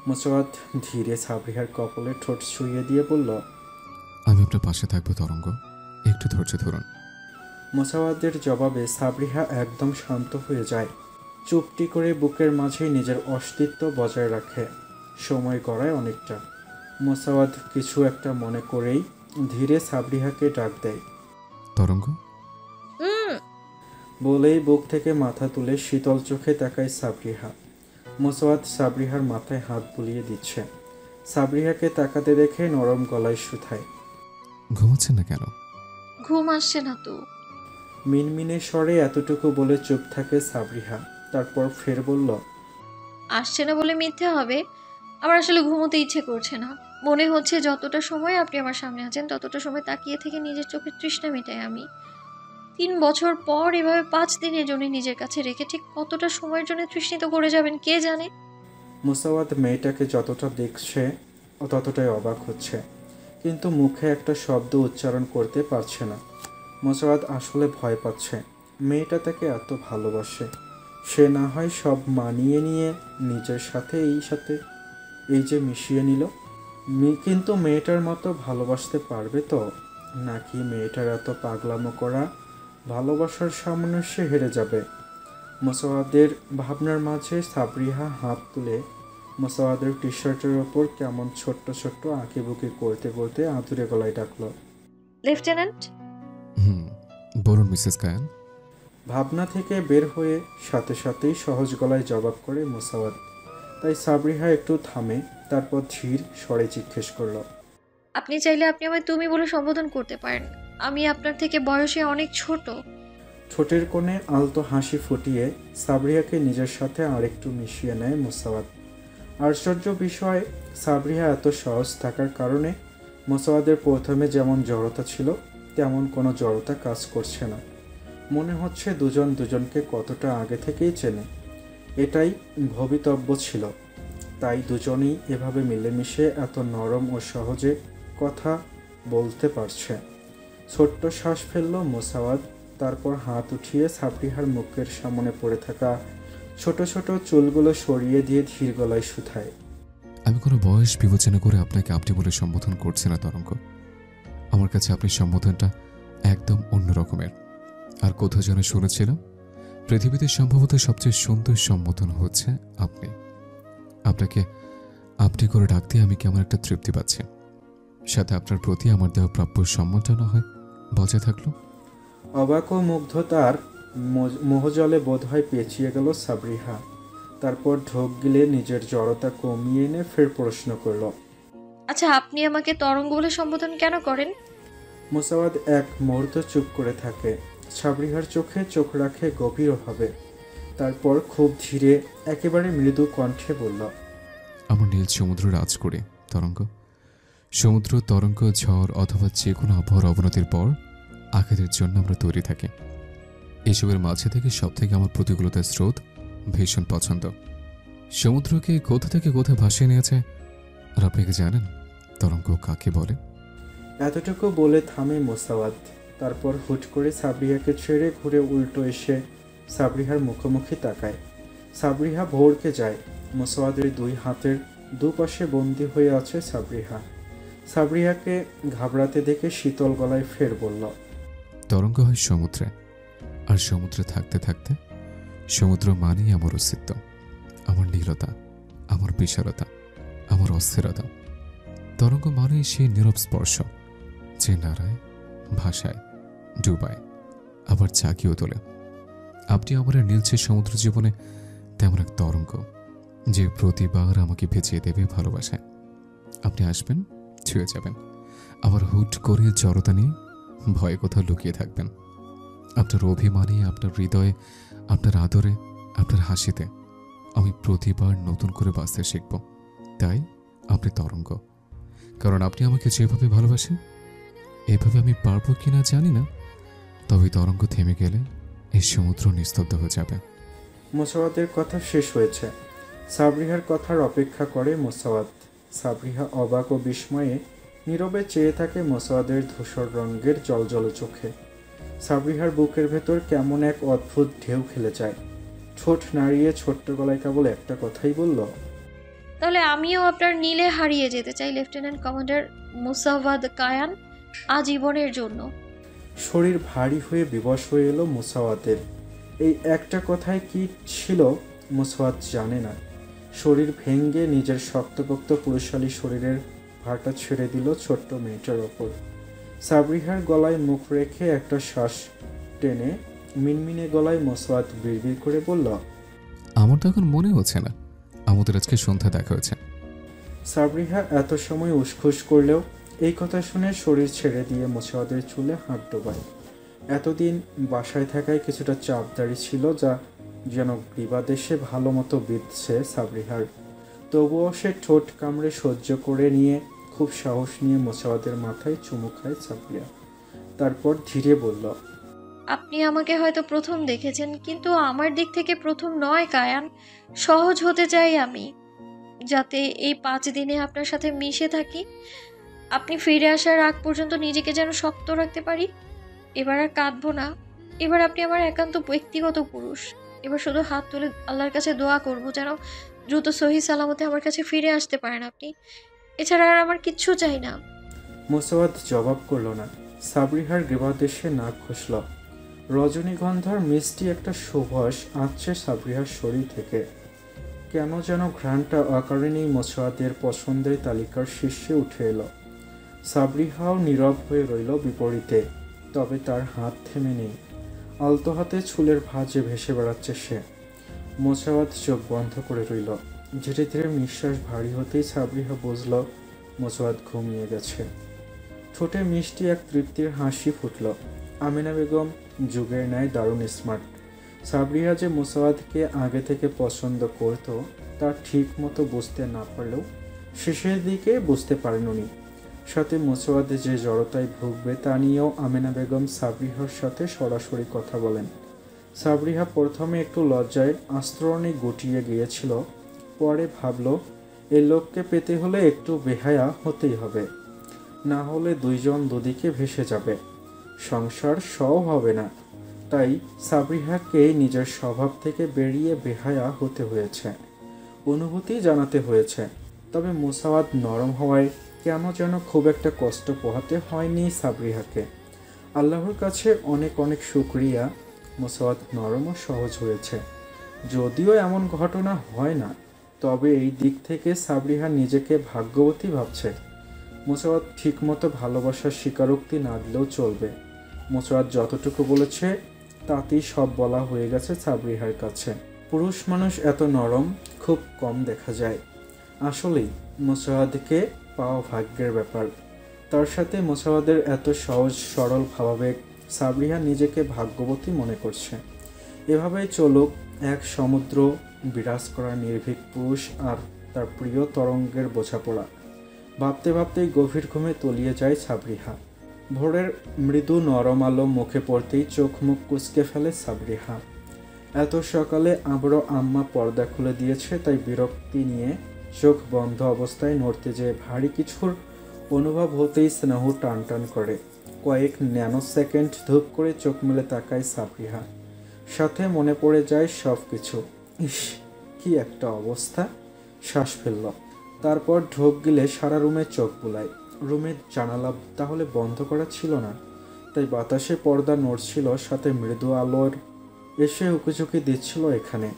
মোসাওয়াত ধীরে সাবরিহার কপালে ঠোঁট ছুঁয়ে দিয়ে বলল, আমি আপনার পাশে থাকবো তরঙ্গ, একটু ধৈর্য ধরুন। মোসাওয়াতের জবাবে সাবরিহা একদম শান্ত হয়ে যায়। চুপটি করে বুকের মাঝেই নিজের অস্তিত্ব বজায় রাখে। সময় গড়ায় অনেকটা। মোসাওয়াত কিছু একটা মনে করেই ধীরে সাবরিহাকে ডাক দেয়। তরঙ্গ। বলেই বুক থেকে মাথা তুলে শীতল চোখে তাকায় সাবরিহা। মোসাওয়াত সাবরিহার মাথায় হাত বুলিয়ে দিচ্ছে। সাবরিহাকে তাকাতে দেখে নরম গলায় শুধায়, ঘুমাচ্ছেন না কেন? ঘুম আসছে না তো। মিনমিনে স্বরে এতটুকু বলে চুপ থাকে সাবরিহা। তারপর ফের বলল, আসছে না বলে মিথ্যে হবে। আমার আসলে ঘুমোতে ইচ্ছে করছে না। মনে হচ্ছে যতটা সময় আপনি আমার সামনে আছেন ততটা সময় তাকিয়ে থেকে নিজের চোখের তৃষ্ণা মেটাই আমি। 3 বছর পর এভাবে 5 দিনের জন্য নিজের কাছে রেখে ঠিক কতটা সময়ের জন্য তৃষ্ণিত করে যাবেন কে জানে। মোসাওয়াত মেয়েটাকে যতটা দেখছে ততটাই অবাক হচ্ছে, কিন্তু মুখে একটা শব্দ উচ্চারণ করতে পারছে না। মোসাওয়াত আসলে ভয় পাচ্ছে। মেয়েটা তাকে এত ভালোবাসে, সে না হয় সব মানিয়ে নিয়ে নিজের সাথে এই যে মিশিয়ে নিল, কিন্তু মেয়েটার মতো ভালোবাসতে পারবে তো? নাকি মেয়েটার এত পাগলামো করা ভালোবাসার সামনে সে হেরে যাবে? মোসাওয়াদের ভাবনার মাঝে সাবরিহা হাত তুলে মোসাওয়াদের টি শার্টের ওপর কেমন ছোট্ট ছোট্ট আঁকিবুকি করতে করতে আঁতুরে গলায় ডাকলো, লেফটেন্যান্ট। বলুন মিসেস কায়ান। ভাবনা থেকে বের হয়ে সাথে সাথেই সহজ গলায় জবাব করে মোসাওয়াত। তাই সাবরিহা একটু থামে, তারপর ধীর স্বরে জিজ্ঞেস করলো, আপনি চাইলে আপনি আমায় তুমি বলে সম্বোধন করতে পারেন। আমি আপনার থেকে বয়সে অনেক ছোট। ঠোঁটের কোণে আলতো হাসি ফুটিয়ে সাবরিহাকে নিজের সাথে আরেকটু মিশিয়ে নেয় মোসাওয়াত। আশ্চর্য বিষয়, সাবরিহা এত সহজ থাকার কারণে মোসাওয়াদের প্রথমে যেমন জড়তা ছিল তেমন কোনো জড়তা কাজ করছে না। মনে হচ্ছে দুজন দুজনকে কতটা আগে থেকেই চেনে। এটাই ভবিতব্য ছিল। তাই দুজনেই এভাবে মিলেমিশে এত নরম ও সহজে কথা বলতে পারছে। ছোট্ট শ্বাস ফেলল মোসাওয়াত, তারপর হাত উঠিয়ে সাবরিহার মুখের সামনে পড়ে থাকা ছোট ছোট চুলগুলো সরিয়ে দিয়ে ধীর গলায় শুধায়। আমি কোনো বয়স বিবেচনা করে আপনাকে আপনি বলে সম্বোধন করছি না তরঙ্গ। আমার কাছে আপনি সম্বোধনটা একদম অন্য রকমের। আর কোথাও যেন শুনেছিলাম পৃথিবীতে সম্ভবত সবচেয়ে সুন্দর সম্বোধন হচ্ছে আপনি। আপনাকে আপনি করে ডাকতে আমি কেমন একটা তৃপ্তি পাচ্ছি। সাথে আপনার প্রতি আমার দেওয়া প্রাপ্য সম্মানটা না হয় বজায় থাকলো। অবাক ও মুগ্ধতার মোহজলে বোধহয় পেঁচিয়ে গেল সাবরিহা। তারপর ঢোক গিলে নিজের জড়তা কমিয়ে এনে ফের প্রশ্ন করল। আচ্ছা, আপনি আমাকে তরঙ্গ বলে সম্বোধন কেন করেন? মুসাওয়াদ এক মুহূর্ত চুপ করে থাকে। সাবরিহার চোখে চোখ রাখে গভীরভাবে। তারপর খুব ধীরে একেবারে মৃদু কণ্ঠে বলল, আমার নীল সমুদ্র রাজ করে তরঙ্গ। সমুদ্র, তরঙ্গ, ঝড় অথবা যে কোনো আবহাওয়ার অবনতির পর আঘাতের জন্য আমরা তৈরি থাকি। এসবের মাঝে থেকে সব থেকে আমার প্রতিকূলতার স্রোত ভীষণ পছন্দ। সমুদ্রকে কোথা থেকে কোথায় ভাসিয়ে নিয়েছে আর আপনি কি জানেন তরঙ্গ কাকে বলে? এতটুকু বলে থামে মুসাওয়াদ। তারপর হুট করে সাবরিহাকে ছেড়ে ঘুরে উল্টো এসে সাবরিহার মুখোমুখি তাকায়। সাবরিহা ভোরকে যায়। মুসাওয়াদের দুই হাতের দুপাশে বন্দী হয়ে আছে সাবরিহা। সাবরিহাকে ঘাবড়াতে দেখে শীতল গলায় ফের বলল, তরঙ্গ হয় সমুদ্রে, আর সমুদ্রে থাকতে থাকতে সমুদ্র মানেই আমার অস্তিত্ব, আমার নীলতা, আমার বিশালতা, আমার অস্থিরতা। তরঙ্গ মানেই সেই নীরব স্পর্শ যে নাড়ায়, ভাষায়, ডুবায়, আবার জাগিয়েও তোলে। আপনি আমার নীলছে সমুদ্র জীবনে তেমন এক তরঙ্গ যে প্রতিবার আমাকে ভেজিয়ে দেবে ভালোবাসায়। আপনি আসবেন, ছুঁয়ে যাবেন, আবার হুট করে জড়তা নিয়ে ভয়ে কোথাও লুকিয়ে থাকবেন। আপনার অভিমানে, আপনার হৃদয়ে, আপনার আদরে, আপনার হাসিতে আমি প্রতিবার নতুন করে বাঁচতে শিখব। তাই আপনি তরঙ্গ, কারণ আপনি আমাকে যেভাবে ভালোবাসেন এভাবে আমি পারবো কিনা জানি না, তবে তরঙ্গ থেমে গেলে এই সমুদ্র নিস্তব্ধ হয়ে যাবে। মুসাওয়াদের কথা শেষ হয়েছে। সাবরিহার কথার অপেক্ষা করে মুসাওয়াদ। সাবরিহা অবাক ও বিস্ময়ে নীরবে চেয়ে থাকে মুসাওয়াদের ধূসর রঙের জলজল চোখে। সাবরিহার বুকের ভেতর কেমন এক অদ্ভুত ঢেউ খেলে যায়। ঠোঁট নাড়িয়ে ছোট্ট গলায় কেবল একটা কথাই বলল, তাহলে আমিও আপনার নীলে হারিয়ে যেতে চাই লেফটেন্যান্ট কমান্ডার মুসাওয়াদ কায়ান, আজীবনের জন্য। শরীর ভারী হয়ে বিবশ হয়ে এলো মুসাওয়াদের। এই একটা কথায় কি ছিল মুসাওয়াদ জানে না। শরীর ভেঙে নিজের শক্তপোক্ত পুরুষালী শরীরের ভারটা ছেড়ে দিল ছোট্ট মেয়েটার ওপর। সাবরিহার গলায় মুখ রেখে একটা শ্বাস টেনে মিনমিনে গলায় মুসাওয়াদ বিড়বিড় করে বলল, আমার তো এখন মনে হচ্ছে না আমাদের আজকে সন্ধ্যা দেখা হয়েছে। সাবরিহা এত সময় উসখুস করলেও এই কথা শুনে শরীর ছেড়ে দিয়ে মুসাওয়াদের চুলে হাত ডোবায়। এতদিন বাসায় থাকায় কিছুটা চাপদারি ছিল, যা যেন গ্রীবাদেশে ভালো মতো বিঁধছে সাবরিহার। তবুও সে ঠোঁট কামড়ে সহ্য করে নিয়ে খুব সাহস নিয়ে মুসাওয়াদের মাথায় চুমু খায় সাবরিহা। তারপর ধীরে বলল, আপনি আমাকে হয়তো প্রথম দেখেছেন, কিন্তু আমার দিক থেকে প্রথম নয় কায়ান। সহজ হতে চাই আমি, যাতে এই 5 দিনে আপনার সাথে মিশে থাকি। আপনি ফিরে আসার আগ পর্যন্ত নিজেকে যেন শক্ত রাখতে পারি। এবার আর কাঁদবো না। এবার আপনি আমার একান্ত ব্যক্তিগত পুরুষ। এবার শুধু হাত তুলে আল্লাহর কাছে দোয়া করব যেন দ্রুত সহি সালামতে আমার কাছে ফিরে আসতে পারেন আপনি। এছাড়া আর আমার কিচ্ছু চাই না। মুসাওয়াদ জবাব করল না। সাবরিহার গ্রীবাদেশে নাক ঘষল। রজনীগন্ধার মিষ্টি একটা সুবাস আসছে সাবরিহার শরীর থেকে। কেন যেন ঘ্রাণটা অকারণেই মুসাওয়াদের পছন্দের তালিকার শীর্ষে উঠে এলো। সাবরিহাও নীরব হয়ে রইল বিপরীতে, তবে তার হাত থেমে নেই। আলতো হাতে চুলের ভাঁজে ভেসে বেড়াচ্ছে সে। মুসাওয়াদ চোখ বন্ধ করে রইল। ধীরে ধীরে নিঃশ্বাস ভারী হতেই সাবরিহা বুঝল মুসাওয়াদ ঘুমিয়ে গেছে। ঠোঁটে মিষ্টি এক তৃপ্তির হাসি ফুটল। আমিনা বেগম যুগের ন্যায় দারুণ স্মার্ট। সাবরিহা যে মুসাওয়াদকে আগে থেকে পছন্দ করত তা ঠিক মতো বুঝতে না পারলেও শেষের দিকে বুঝতে পারেননি। সাথে মুসাওয়াদ যে জড়তায় ভুগবে তা নিয়েও আমিনা বেগম সাবরিহার সাথে সরাসরি কথা বলেন। সাবরিহা প্রথমে একটু লজ্জায় আস্তরণে গুটিয়ে গিয়েছিল, পরে ভাবল এই লোককে পেতে হলে একটু বেহায়া হতেই হবে, না হলে দুইজন দুদিকে ভেসে যাবে, সংসার সও হবে না। তাই সাবরিহাকে নিজের স্বভাব থেকে বেরিয়ে বেহায়া হতে হয়েছে, অনুভূতি জানাতে হয়েছে। তবে মুসাওয়াত নরম হওয়ায় কেন যেন খুব একটা কষ্ট পোহাতে হয়নি সাবরিহাকে। আল্লাহর কাছে অনেক অনেক শুকরিয়া, মুসাওয়াত নরম ও সহজ হয়েছে। যদিও এমন ঘটনা হয় না, তবে এই দিক থেকে সাবরিহা নিজেকে ভাগ্যবতী ভাবছে। মুসাওয়াত ঠিকমতো ভালোবাসার স্বীকারোক্তি না দিলেও চলবে। মুসাওয়াত যতটুকু বলেছে তাতেই সব বলা হয়ে গেছে সাবরিহার কাছে। পুরুষ মানুষ এত নরম খুব কম দেখা যায়। আসলেই মুসাওয়াতকে পাওয়া ভাগ্যের ব্যাপার। তার সাথে মুসাওয়াদের এত সহজ সরল ভাবাবেগ, সাবরিহা নিজেকে ভাগ্যবতী মনে করছে। এভাবেই চলুক এক সমুদ্র বিরাজ করা নির্ভীক পুরুষ আর তার প্রিয় তরঙ্গের বোঝাপড়া। ভাবতে ভাবতেই গভীর ঘুমে তলিয়ে যায় সাবরিহা। ভোরের মৃদু নরম আলো মুখে পড়তেই চোখ মুখ কুঁচকে ফেলে সাবরিহা। এত সকালে আবারও আম্মা পর্দা খুলে দিয়েছে, তাই বিরক্তি নিয়ে চোখ বন্ধ অবস্থায় নড়তে যেয়ে ভারী কিছুর অনুভব হতেই স্নেহ টান টান করে। কয়েক ন্যানো সেকেন্ড ধূপ করে চোখ মেলে তাকায় সাবরিহা। সাথে মনে পড়ে যায় সব কিছু। ইস, কি একটা অবস্থা! শ্বাস ফেলল, তারপর ঢোক গিলে সারা রুমে চোখ বুলায়। রুমের জানালা তাহলে বন্ধ করা ছিল না, তাই বাতাসে পর্দা নড়ছিল, সাথে মৃদু আলোর এসে উকিঝুঁকি দিচ্ছিল এখানে।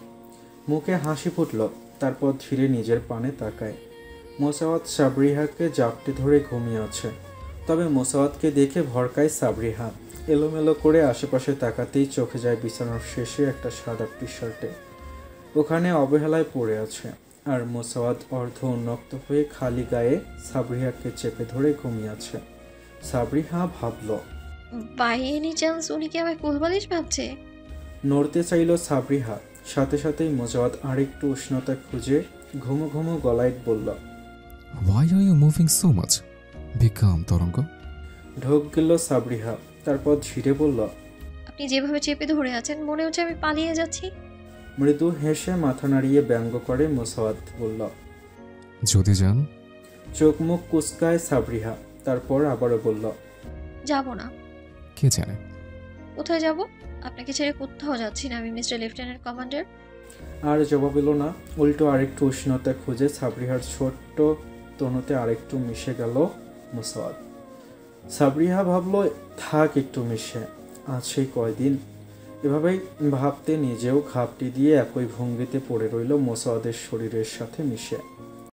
মুখে হাসি ফুটল, তারপর ধীরে নিজের পানে তাকায়। মোসাওয়াত সাবরিহাকে জাপটে ধরে ঘুমিয়ে আছে। তবে মোসাওয়াতকে দেখে ভরকায় সাবরিহা। এলোমেলো করে আশেপাশে তাকাতেই চোখে যায় বিছানার শেষে একটা সাদা টি শার্টে। ওখানে অবহেলায় পড়ে আছে, আর মোসাওয়াত অর্ধ উন্মুক্ত হয়ে খালি গায়ে সাবরিহাকে চেপে ধরে ঘুমিয়ে আছে। সাবরিহা ভাবল, বাই এনি চান্স উনি কি আমায় কোলবালিশ ভাবছে? নড়তে চাইল সাবরিহা, সাথে সাথেই মোসাওয়াত আরেকটু উষ্ণতা খুঁজে ঘুমো ঘুমো গলায় বলল, Why are you moving so much? Be calm, তরঙ্গ। ঢোক গেল সাবরিহা, তারপর ধীরে বলল, আপনি যেভাবে চেপে ধরে আছেন মনে হচ্ছে আমি পালিয়ে যাচ্ছি। মৃদু হেসে মাথা নাড়িয়ে ব্যঙ্গ করে মোসাওয়াত বলল। যদি যান। চোখ মুখ কুচকায় সাবরিহা, তারপর আবারও বলল, যাব না। কে জানে কোথায় যাব? আপনাকে ছেড়ে কোথাও যাচ্ছি না আমি, মিস্টার লেফটেন্যান্ট কমান্ডার। আর জবাব এলো না। উল্টো আরেকটু উষ্ণতা খুঁজে সাবরিহার ছোট্ট তনুতে আরেকটু মিশে গেল মোসাওয়াত। সাবরিহা ভাবল, থাক একটু মিশে, আজ সেই কয়দিন। এভাবেই ভাবতে নিজেও ঘাপটি দিয়ে একই ভঙ্গিতে পড়ে রইল মোসাওয়াদের শরীরের সাথে মিশে।